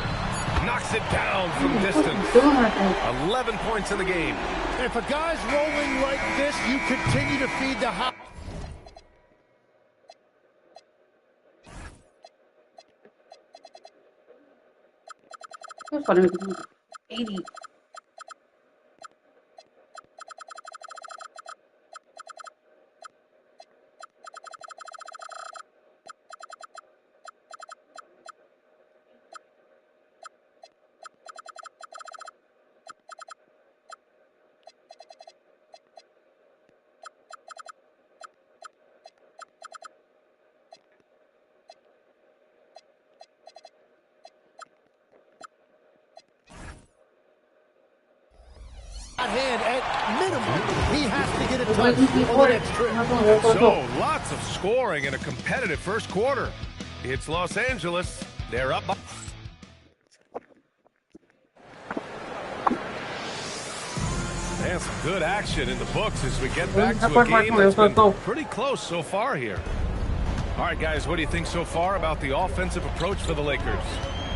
Knocks it down from distance. 11 points in the game. If a guy's rolling like this, you continue to feed the hot. That's what 80. Hand at minimum, he has to get a touch on the next trip. So, lots of scoring in a competitive first quarter. It's Los Angeles. They're up. And some good action in the books as we get back to a game that's been pretty close so far here. All right, guys, what do you think so far about the offensive approach for the Lakers?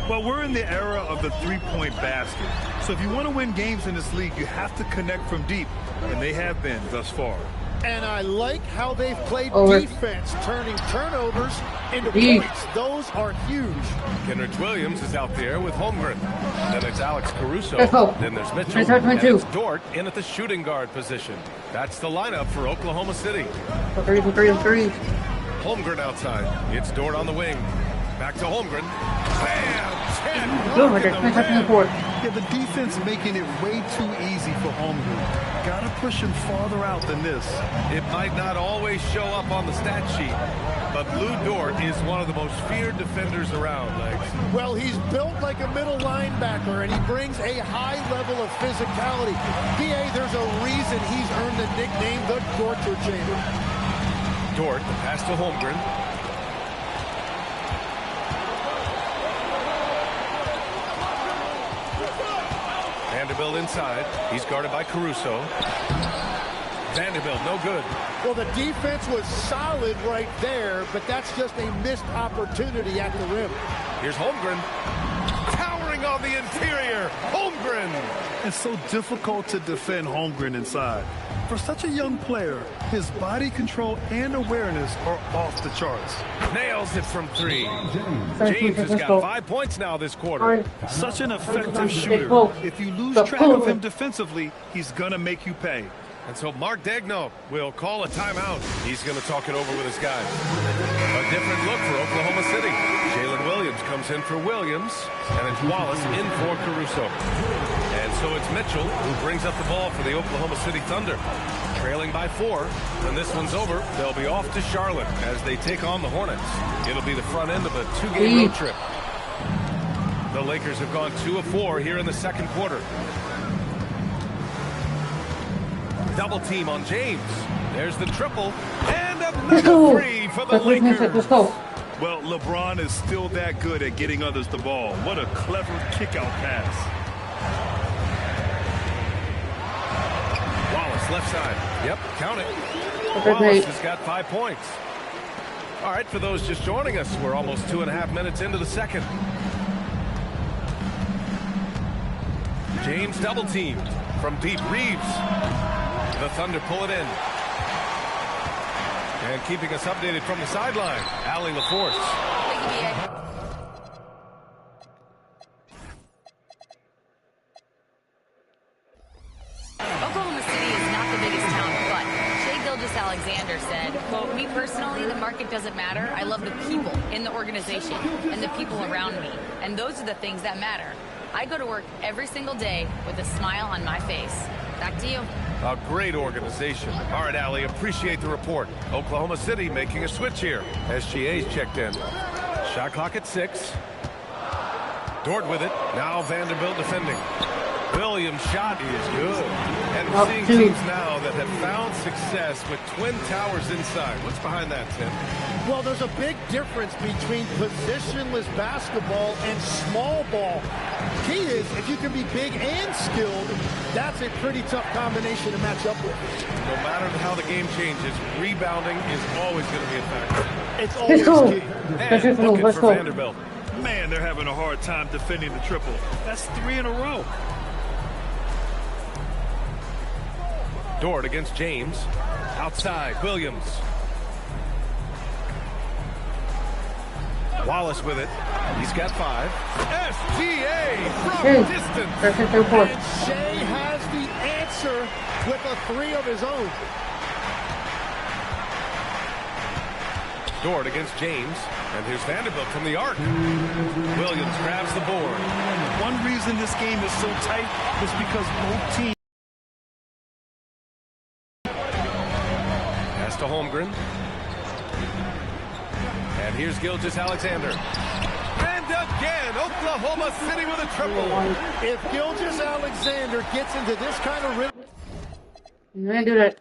Well, we're in the era of the three-point basket. So if you want to win games in this league, you have to connect from deep, and they have been thus far. And I like how they've played defense, turning turnovers into points. Those are huge. Kenrich Williams is out there with Holmgren. Then it's Alex Caruso. Then there's Mitchell. And it's Dort in at the shooting guard position. That's the lineup for Oklahoma City. 3. Holmgren outside. It's Dort on the wing. Back to Holmgren. Bam! 10. Yeah, the defense making it way too easy for Holmgren. Got to push him farther out than this. It might not always show up on the stat sheet, but Lou Dort is one of the most feared defenders around, Legs. Well, he's built like a middle linebacker, and he brings a high level of physicality. B.A., there's a reason he's earned the nickname the Torture Chamber. Dort, the pass to Holmgren. Vanderbilt inside. He's guarded by Caruso. Vanderbilt, no good. Well, the defense was solid right there, but that's just a missed opportunity at the rim. Here's Holmgren. Towering on the interior. Holmgren. It's so difficult to defend Holmgren inside. For such a young player, his body control and awareness are off the charts. Nails it from 3. James has got 5 points now this quarter. Such an effective shooter. If you lose track of him defensively, he's going to make you pay. And so Mark Daigneault will call a timeout. He's going to talk it over with his guys. A different look for Oklahoma City. Jalen Williams comes in for Williams, and it's Wallace in for Caruso. And so it's Mitchell who brings up the ball for the Oklahoma City Thunder. Trailing by 4. When this one's over, they'll be off to Charlotte as they take on the Hornets. It'll be the front end of a 2-game road trip. The Lakers have gone 2 of 4 here in the second quarter. Double team on James. There's the triple. And another 3 for the Lakers. Well, LeBron is still that good at getting others the ball. What a clever kick-out pass. Wallace, left side. Yep, count it. Wallace has got 5 points. All right, for those just joining us, we're almost 2.5 minutes into the second. James double teamed from deep. Reeves. The Thunder pull it in. And keeping us updated from the sideline, Allie LaForce. Oklahoma City is not the biggest town, but Shai Gilgeous-Alexander said, quote, "Me personally, the market doesn't matter. I love the people in the organization and the people around me. And those are the things that matter. I go to work every single day with a smile on my face." Back to you. A great organization. All right, Allie, appreciate the report. Oklahoma City making a switch here. SGA's checked in. Shot clock at 6. Dort with it. Now Vanderbilt defending. Williams' shot is good. And we're seeing teams now that have found success with twin towers inside. What's behind that, Tim? Well, there's a big difference between positionless basketball and small ball. Key is, if you can be big and skilled, that's a pretty tough combination to match up with. No matter how the game changes, rebounding is always going to be a factor. It's always key. And looking for Vanderbilt. Man, they're having a hard time defending the triple. That's 3 in a row. Dort against James. Outside, Williams. Wallace with it. He's got 5. SGA from distance. And Shai has the answer with a 3 of his own. Dort against James. And here's Vanderbilt from the arc. Williams grabs the board. One reason this game is so tight is because both teams. To Holmgren. And here's Gilgeous-Alexander. And again, Oklahoma City with a triple. If Gilgeous-Alexander gets into this kind of rhythm. I'm gonna do that.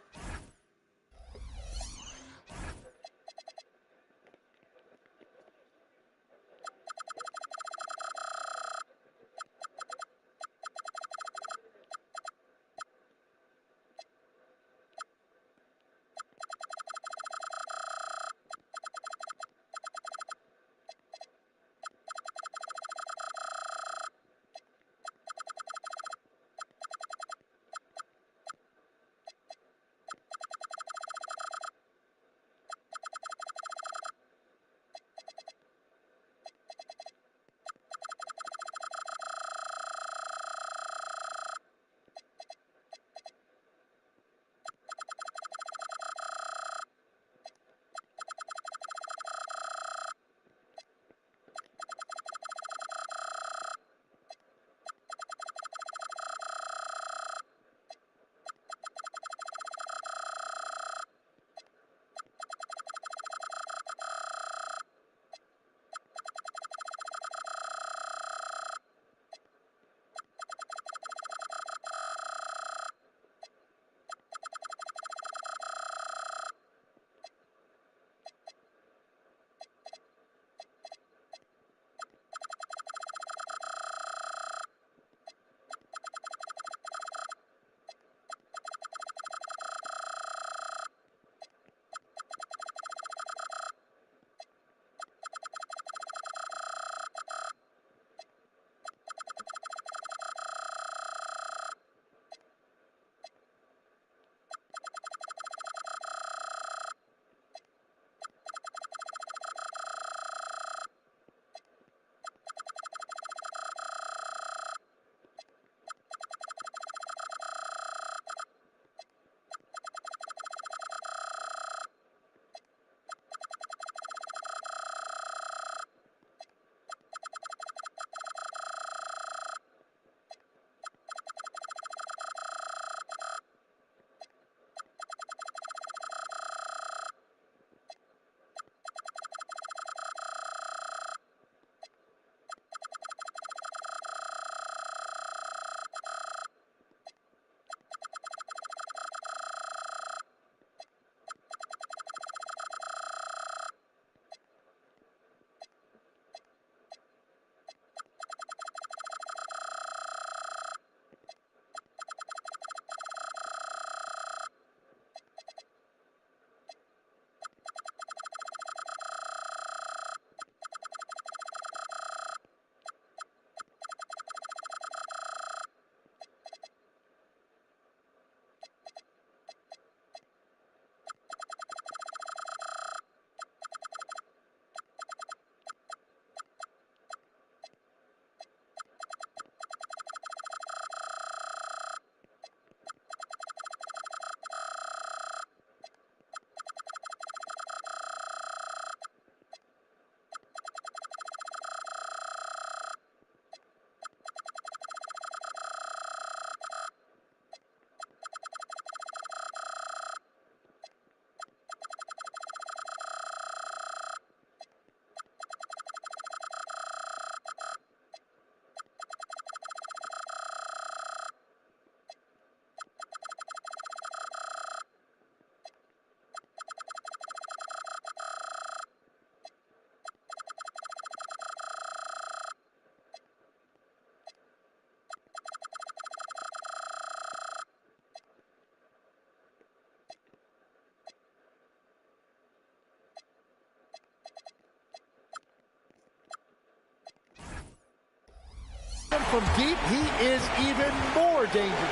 from deep, he is even more dangerous.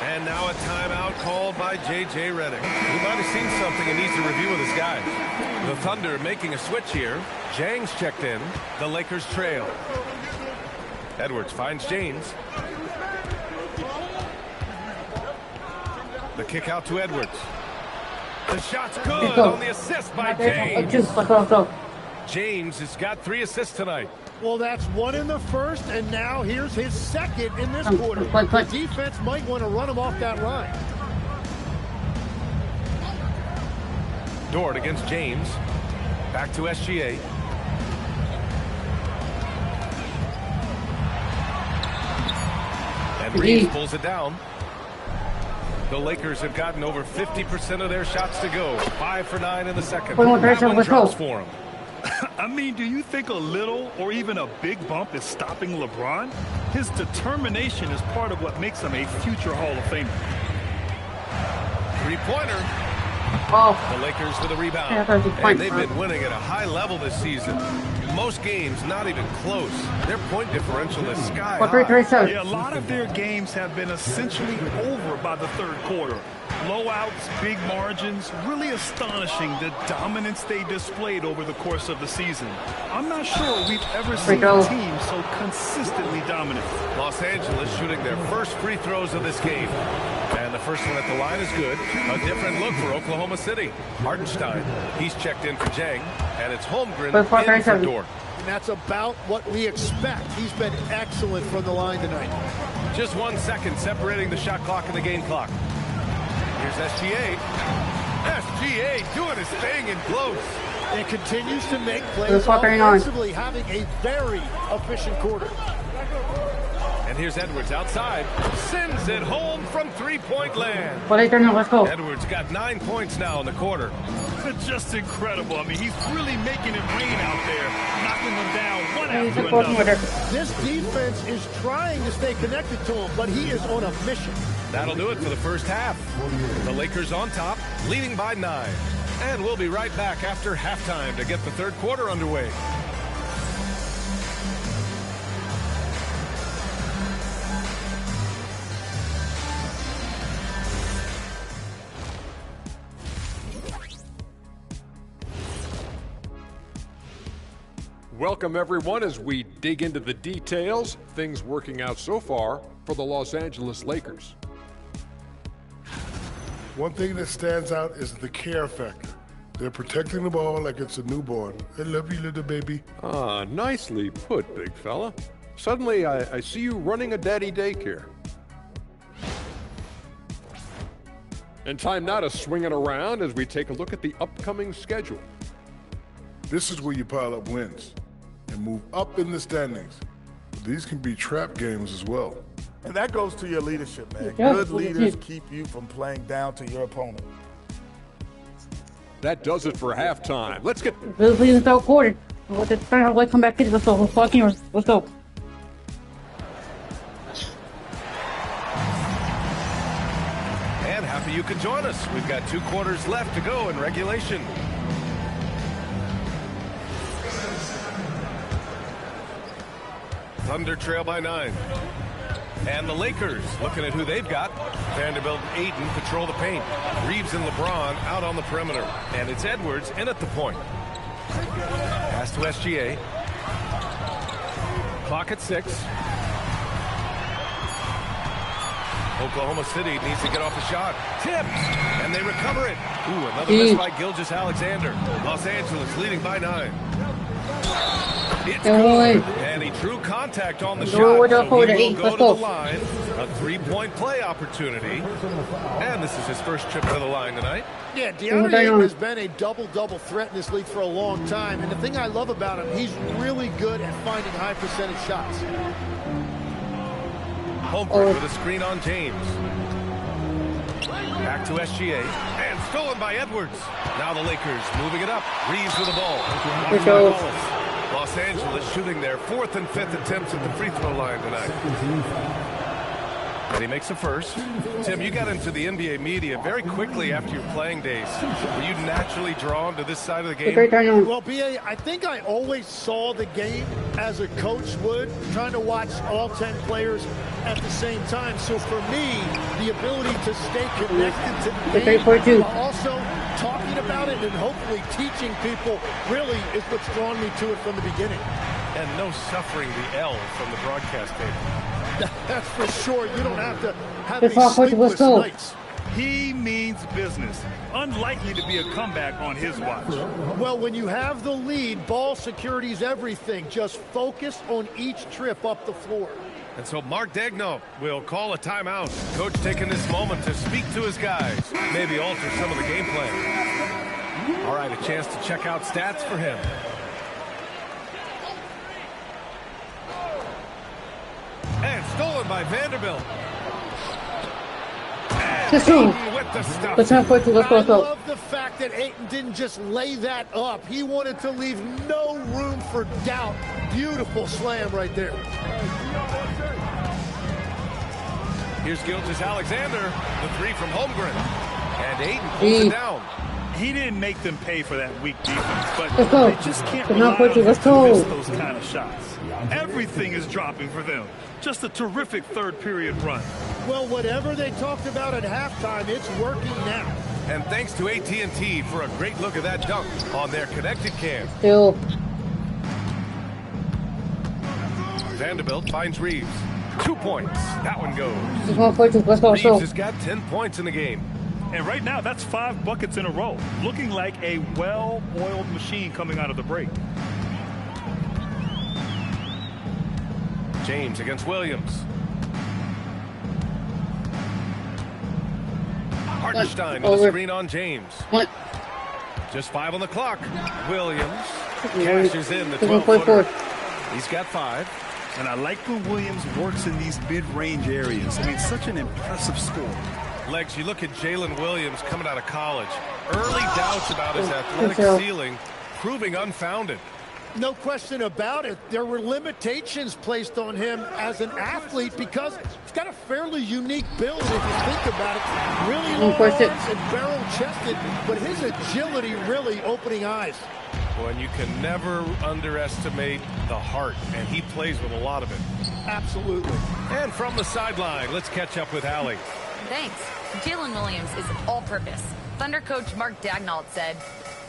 And now a timeout called by J.J. Redick. He might have seen something and needs to review with his guys. The Thunder making a switch here. Jang's checked in. The Lakers trail. Edwards finds James. The kick out to Edwards. The shot's good on the assist by James. James has got 3 assists tonight. Well, that's 1 in the first, and now here's his second in this quarter. The defense might want to run him off that line. Dort against James. Back to SGA. And Reeves pulls it down. The Lakers have gotten over 50% of their shots to go. 5 for 9 in the second. That one drops for him. I mean, do you think a little or even a big bump is stopping LeBron? His determination is part of what makes him a future Hall of Famer. Three-pointer. The Lakers with a rebound. And they've been winning at a high level this season. Most games not even close. Their point differential is sky high. Yeah, a lot of their games have been essentially over by the third quarter. Blowouts, big margins, really astonishing the dominance they displayed over the course of the season. I'm not sure we've ever seen a team so consistently dominant. Los Angeles shooting their first free throws of this game. And the first one at the line is good. A different look for Oklahoma City. Hartenstein, he's checked in for Jang, and it's Holmgren in for Dort. And that's about what we expect. He's been excellent from the line tonight. Just 1 second separating the shot clock and the game clock. Here's SGA. SGA doing his thing in close. And continues to make plays offensively, having a very efficient quarter. And here's Edwards outside. Sends it home from three-point land. Let's go. Edwards got 9 points now in the quarter. Just incredible. I mean, he's really making it rain out there, knocking them down one after another. This defense is trying to stay connected to him, but he is on a mission. That'll do it for the first half. The Lakers on top, leading by 9. And we'll be right back after halftime to get the third quarter underway. Welcome, everyone, as we dig into the details. Things working out so far for the Los Angeles Lakers. One thing that stands out is the care factor. They're protecting the ball like it's a newborn. I love you, little baby. Ah, nicely put, big fella. Suddenly, I see you running a daddy daycare. And time now to swing it around as we take a look at the upcoming schedule. This is where you pile up wins and move up in the standings. But these can be trap games as well. And that goes to your leadership, man. Good leaders keep you from playing down to your opponent. That does it for halftime. Let's get... Let's leave the third quarter. Let's come back in. Let's go. Let's go. And happy you could join us. We've got 2 quarters left to go in regulation. Thunder trail by 9. And the Lakers looking at who they've got. Vanderbilt and Ayton patrol the paint. Reeves and LeBron out on the perimeter. And it's Edwards in at the point. Pass to SGA. Clock at 6. Oklahoma City needs to get off a shot. Tipped! And they recover it. Ooh, another miss by Gilgeous-Alexander. Los Angeles leading by 9. It's good. And he drew contact on the shot, so he will go to the line. A 3-point play opportunity. And this is his first trip to the line tonight. Yeah, DeAndre Ayton has been a double-double threat in this league for a long time. And the thing I love about him, he's really good at finding high percentage shots. Holmgren with a screen on James. Back to SGA. And stolen by Edwards. Now the Lakers moving it up. Reeves with the ball. Los Angeles shooting their 4th and 5th attempts at the free throw line tonight. And he makes the first. Tim, you got into the NBA media very quickly after your playing days. Were you naturally drawn to this side of the game? Well, B.A., I think I always saw the game as a coach would, trying to watch all 10 players at the same time. So for me, the ability to stay connected to the game while also talking about it and hopefully teaching people really is what's drawn me to it from the beginning. And no suffering the L from the broadcast table. That's for sure. You don't have to have any sleepless nights. He means business. Unlikely to be a comeback on his watch. Well, when you have the lead, ball security is everything. Just focus on each trip up the floor. And so Mark Daigneault will call a timeout. Coach taking this moment to speak to his guys, maybe alter some of the game plan. All right, a chance to check out stats for him. And stolen by Vanderbilt. Let's go. Let's go. I love the fact that Ayton didn't just lay that up. He wanted to leave no room for doubt. Beautiful slam right there. Here's Gilgeous-Alexander, the three from Holmgren. And Ayton pulls it down. He didn't make them pay for that weak defense, but Let's go. they just can't Let's rely on go. to miss those kind of shots. Everything is dropping for them. Just a terrific third period run. Well, whatever they talked about at halftime, it's working now. And thanks to AT&T for a great look at that dunk on their connected cam. Still. Vanderbilt finds Reeves. 2 points. That one goes. Let's go. Reeves has got 10 points in the game. And right now, that's 5 buckets in a row. Looking like a well-oiled machine coming out of the break. James against Williams. Hartenstein with a screen on James. Just 5 on the clock. Williams cashes in the 12-footer. He's got 5. And I like when Williams works in these mid-range areas. I mean, such an impressive score. Legs, you look at Jalen Williams coming out of college. Early doubts about his athletic ceiling proving unfounded. No question about it. There were limitations placed on him as an athlete because he's got a fairly unique build if you think about it. Really long arms and barrel-chested, but his agility really opening eyes. Well, and you can never underestimate the heart, and he plays with a lot of it. Absolutely. And from the sideline, let's catch up with Allie. Thanks. Jalen Williams is all-purpose. Thunder coach Mark Daigneault said,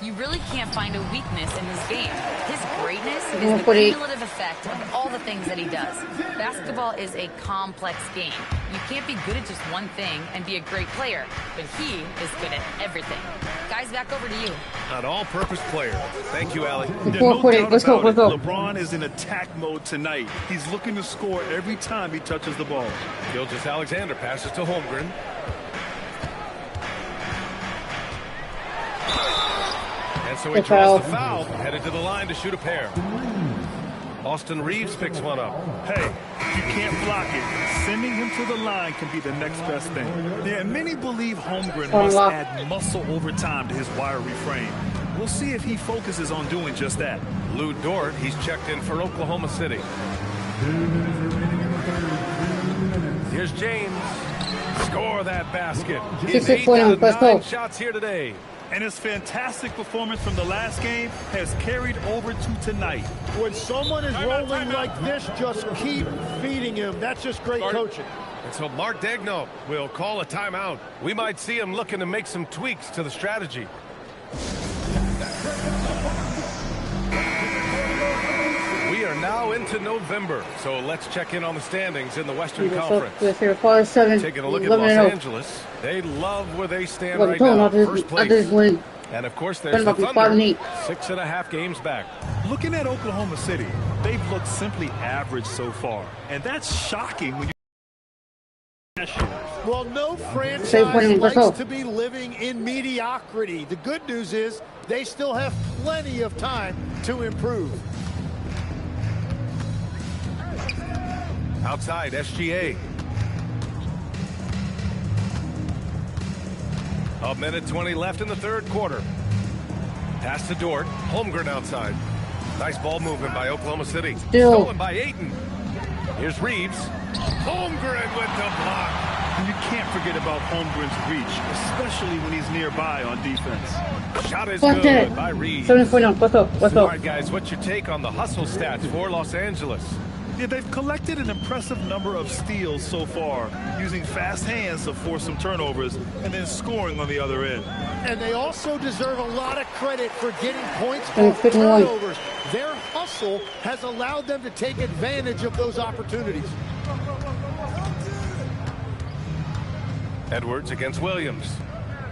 "You really can't find a weakness in his game. His greatness is the cumulative effect of all the things that he does. Basketball is a complex game. You can't be good at just one thing and be a great player, but he is good at everything." Guys, back over to you. An all-purpose player. Thank you, Allie. Let's go. LeBron is in attack mode tonight. He's looking to score every time he touches the ball. Gilgeous-Alexander passes to Holmgren. And so he draws the foul, headed to the line to shoot a pair. Austin Reeves picks one up. Hey, you can't block it. Sending him to the line can be the next best thing. Yeah, many believe Holmgren must add muscle over time to his wiry frame. We'll see if he focuses on doing just that. Lou Dort, he's checked in for Oklahoma City. Here's James. Score that basket. He's 8 out of 9 shots here today. And his fantastic performance from the last game has carried over to tonight. When someone is rolling like this, just keep feeding him. That's just great coaching. And so Mark Daigneault will call a timeout. We might see him looking to make some tweaks to the strategy. We are now into November, so let's check in on the standings in the Western Conference. Taking a look at Los Angeles. They love where they stand right now, first place. And of course, there's the Thunder, 6.5 games back. Looking at Oklahoma City, they've looked simply average so far, and that's shocking when you. Well, no franchise likes to be living in mediocrity. The good news is they still have plenty of time to improve. Outside, SGA. A minute 20 left in the third quarter. Pass to Dort. Holmgren outside. Nice ball movement by Oklahoma City. Stolen by Ayton. Here's Reeves. Holmgren with the block. And you can't forget about Holmgren's reach, especially when he's nearby on defense. Shot is good by Reeves. What's up? All right, guys, what's your take on the hustle stats for Los Angeles? Yeah, they've collected an impressive number of steals so far, using fast hands to force some turnovers and then scoring on the other end. And they also deserve a lot of credit for getting points off turnovers. Their hustle has allowed them to take advantage of those opportunities. Edwards against Williams.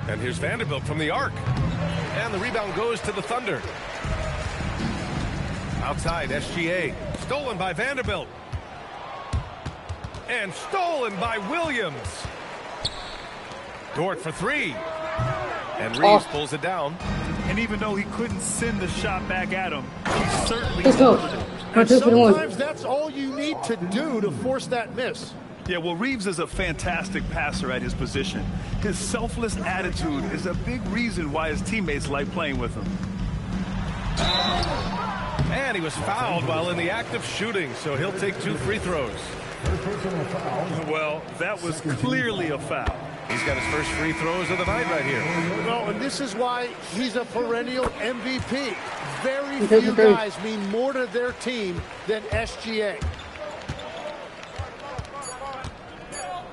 And here's Vanderbilt from the arc. And the rebound goes to the Thunder. Outside, SGA. Stolen by Vanderbilt. And stolen by Williams. Dort for three. And Reeves pulls it down. And even though he couldn't send the shot back at him, he certainly delivered it. And sometimes that's all you need to do to force that miss. Yeah, well, Reeves is a fantastic passer at his position. His selfless attitude is a big reason why his teammates like playing with him. And he was fouled while in the act of shooting, so he'll take 2 free throws. Well, that was clearly a foul. He's got his first free throws of the night right here. Well, and this is why he's a perennial MVP. Very few guys mean more to their team than SGA.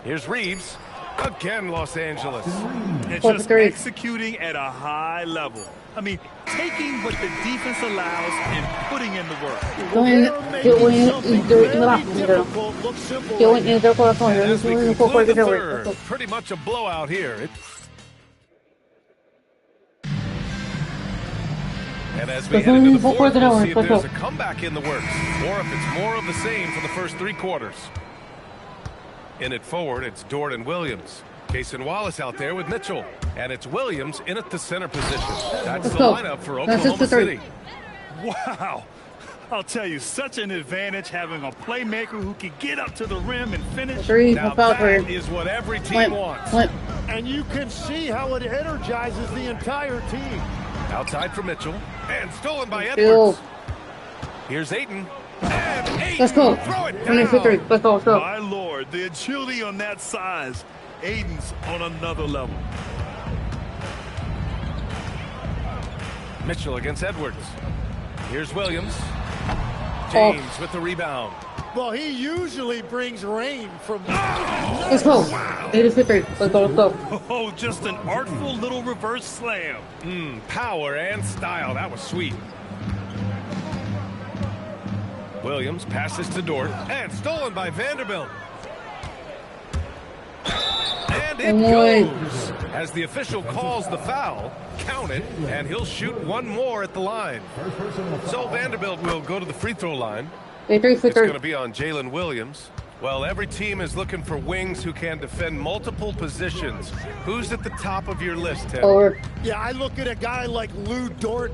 Here's Reeves. Again, Los Angeles. And just executing at a high level. I mean, taking what the defense allows and putting in the work. As we conclude the third, pretty much a blowout here. And as we head into the fourth, we'll see if there's a comeback in the works, or if it's more of the same for the first 3 quarters. In it forward, it's Dort and Williams. Cason Wallace out there with Mitchell. And it's Williams in at the center position. That's the lineup for Oklahoma City. Wow. I'll tell you, such an advantage having a playmaker who can get up to the rim and finish. Now that is what every team wants. And you can see how it energizes the entire team. Outside for Mitchell. And stolen by Edwards. Here's Ayton. And Ayton. Let's go. Throw it down. Let's go. My Lord, the agility on that size. Ayton's on another level. Mitchell against Edwards. Here's Williams. James with the rebound. Well, he usually brings rain from... Let's go. Wow. Let's go. Oh, just an artful little reverse slam. Power and style. That was sweet. Williams passes to Dort. And stolen by Vanderbilt. And it goes. As the official calls the foul, count it, and he'll shoot one more at the line. So Vanderbilt will go to the free throw line. It's going to be on Jalen Williams. Well, every team is looking for wings who can defend multiple positions. Who's at the top of your list, Ted? Yeah, I look at a guy like Lou Dort.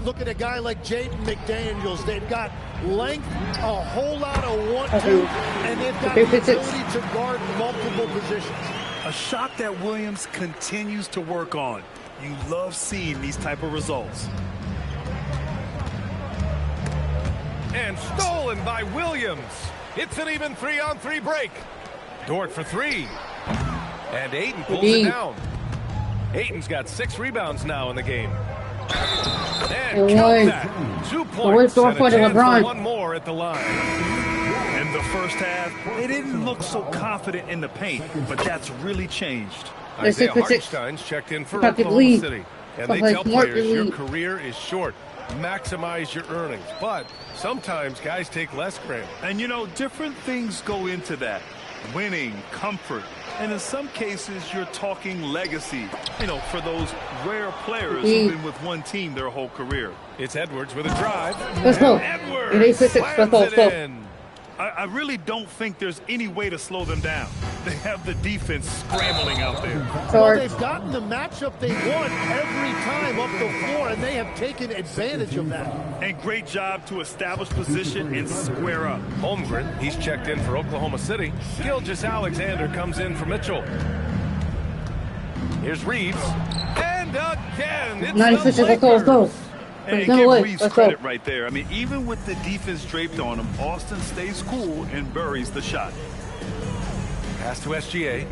Look at a guy like Jaden McDaniels. They've got length, a whole lot of 1-2, and they've got the ability to guard multiple positions. A shot that Williams continues to work on. You love seeing these type of results. And stolen by Williams. It's an even 3-on-3 break. Dort for 3. And Ayton pulls it down. Ayton's got 6 rebounds now in the game. And count that. 2 points and a chance for one more at the line. In the first half, they didn't look so confident in the paint, but that's really changed. Isaiah Hartenstein's checked in for Oklahoma City. And they tell players your career is short. Maximize your earnings. But sometimes guys take less granted. And you know, different things go into that. Winning, comfort, and in some cases you're talking legacy, you know, for those rare players who've been with one team their whole career. It's Edwards with a drive. Let's go. Edwards slams it in. I really don't think there's any way to slow them down. They have the defense scrambling out there. Well, they've gotten the matchup they want every time up the floor, and they have taken advantage of that. And great job to establish position and square up. Holmgren, he's checked in for Oklahoma City. Gilgeous-Alexander comes in for Mitchell. Here's Reeves. And again, it's the Lakers. And give Reeves credit right there. I mean, even with the defense draped on him, Austin stays cool and buries the shot. Pass to SGA.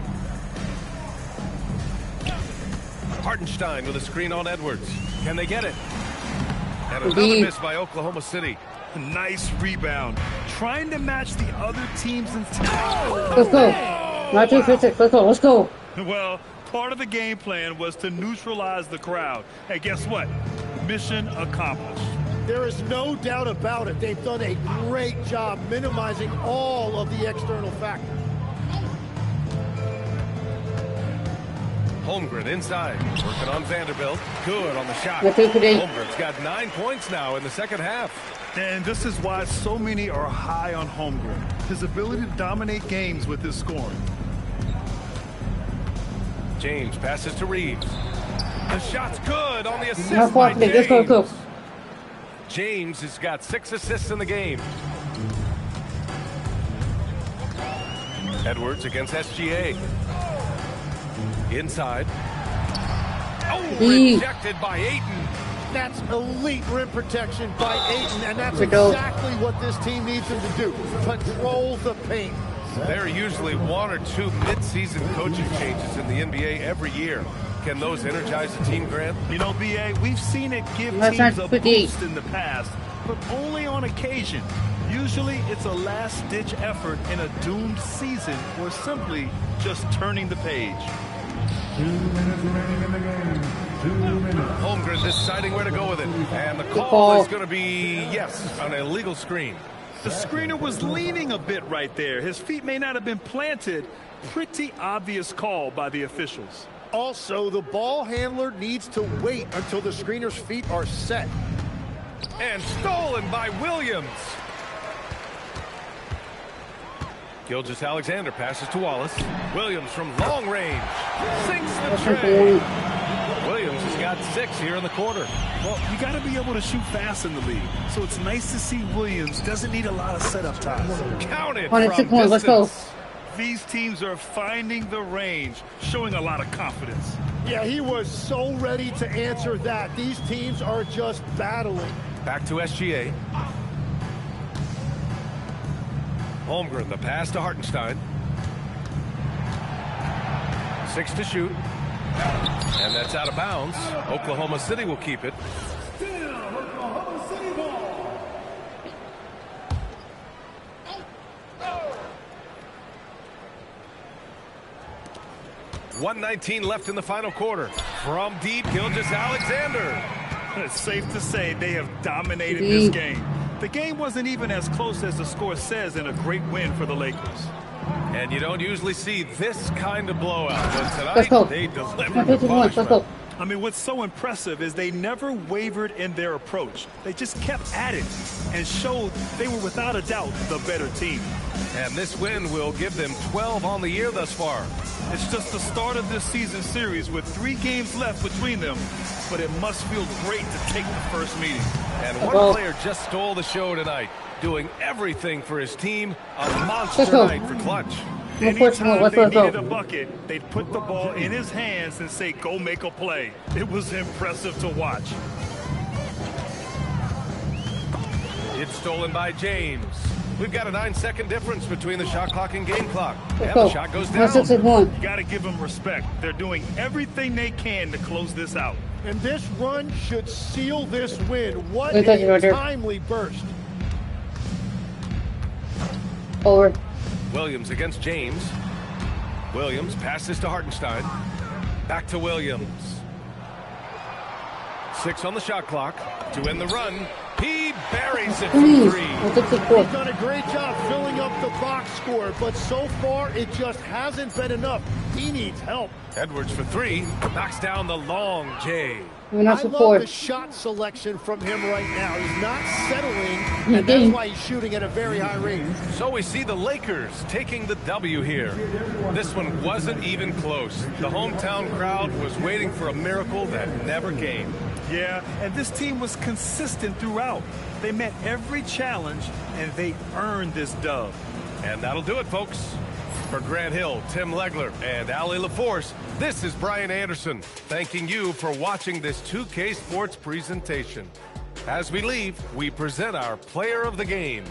Hartenstein with a screen on Edwards. Can they get it? And another miss by Oklahoma City. Nice rebound. Trying to match the other team's intent. Let's go. Not 256. Let's go. Let's go. Well, part of the game plan was to neutralize the crowd. And guess what? Mission accomplished. There is no doubt about it. They've done a great job minimizing all of the external factors. Holmgren inside, working on Vanderbilt. Good on the shot. Holmgren's got 9 points now in the second half. And this is why so many are high on Holmgren. His ability to dominate games with his scoring. James passes to Reeves. The shot's good on the assist by James. Let's go. James has got 6 assists in the game. Edwards against SGA. Inside. Oh, rejected by Ayton. That's elite rim protection by Ayton, and that's exactly what this team needs him to do. Control the paint. There are usually 1 or 2 mid-season coaching changes in the NBA every year. Can those energize the team, Grant? You know, BA, we've seen it give teams a boost in the past, but only on occasion. Usually it's a last-ditch effort in a doomed season or simply just turning the page. 2 minutes remaining in the game. 2 minutes. Holmgren deciding where to go with it. And the call is going to be, yes, an illegal screen. The screener was leaning a bit right there. His feet may not have been planted. Pretty obvious call by the officials. Also, the ball handler needs to wait until the screener's feet are set. And stolen by Williams. Gilgeous-Alexander passes to Wallace. Williams from long range sinks the tray. Williams has got 6 here in the quarter. Well, you got to be able to shoot fast in the league. So it's nice to see Williams doesn't need a lot of setup time. Count it. Let's go. These teams are finding the range, showing a lot of confidence. Yeah, he was so ready to answer that. These teams are just battling. Back to SGA. Holmgren, the pass to Hartenstein. 6 to shoot. And that's out of bounds. Oklahoma City will keep it. Oklahoma City ball. 1:19 left in the final quarter. From deep, Gilgeous-Alexander. It's safe to say they have dominated this game. The game wasn't even as close as the score says in a great win for the Lakers. And you don't usually see this kind of blowout, but tonight they delivered the punishment. I mean, what's so impressive is they never wavered in their approach. They just kept at it and showed they were without a doubt the better team. And this win will give them 12 on the year thus far. It's just the start of this season series with 3 games left between them, but it must feel great to take the first meeting. And one player just stole the show tonight, doing everything for his team. A monster night for clutch. Anytime they needed a bucket, they'd put the ball in his hands and say, go make a play. It was impressive to watch. It's stolen by James. We've got a 9-second difference between the shot clock and game clock. And the shot goes down. You got to give them respect. They're doing everything they can to close this out. And this run should seal this win. What a timely burst. Over. Williams against James. Williams passes to Hartenstein. Back to Williams. 6 on the shot clock to end the run. He buries it from 3. He's done a great job filling up the box score, but so far it just hasn't been enough. He needs help. Edwards for 3. Knocks down the long J. I love the shot selection from him right now. He's not settling, and that's why he's shooting at a very high rate. So we see the Lakers taking the W here. This one wasn't even close. The hometown crowd was waiting for a miracle that never came. Yeah, and this team was consistent throughout. They met every challenge, and they earned this dub. And that'll do it, folks. For Grant Hill, Tim Legler, and Ali LaForce, this is Brian Anderson, thanking you for watching this 2K Sports presentation. As we leave, we present our player of the game.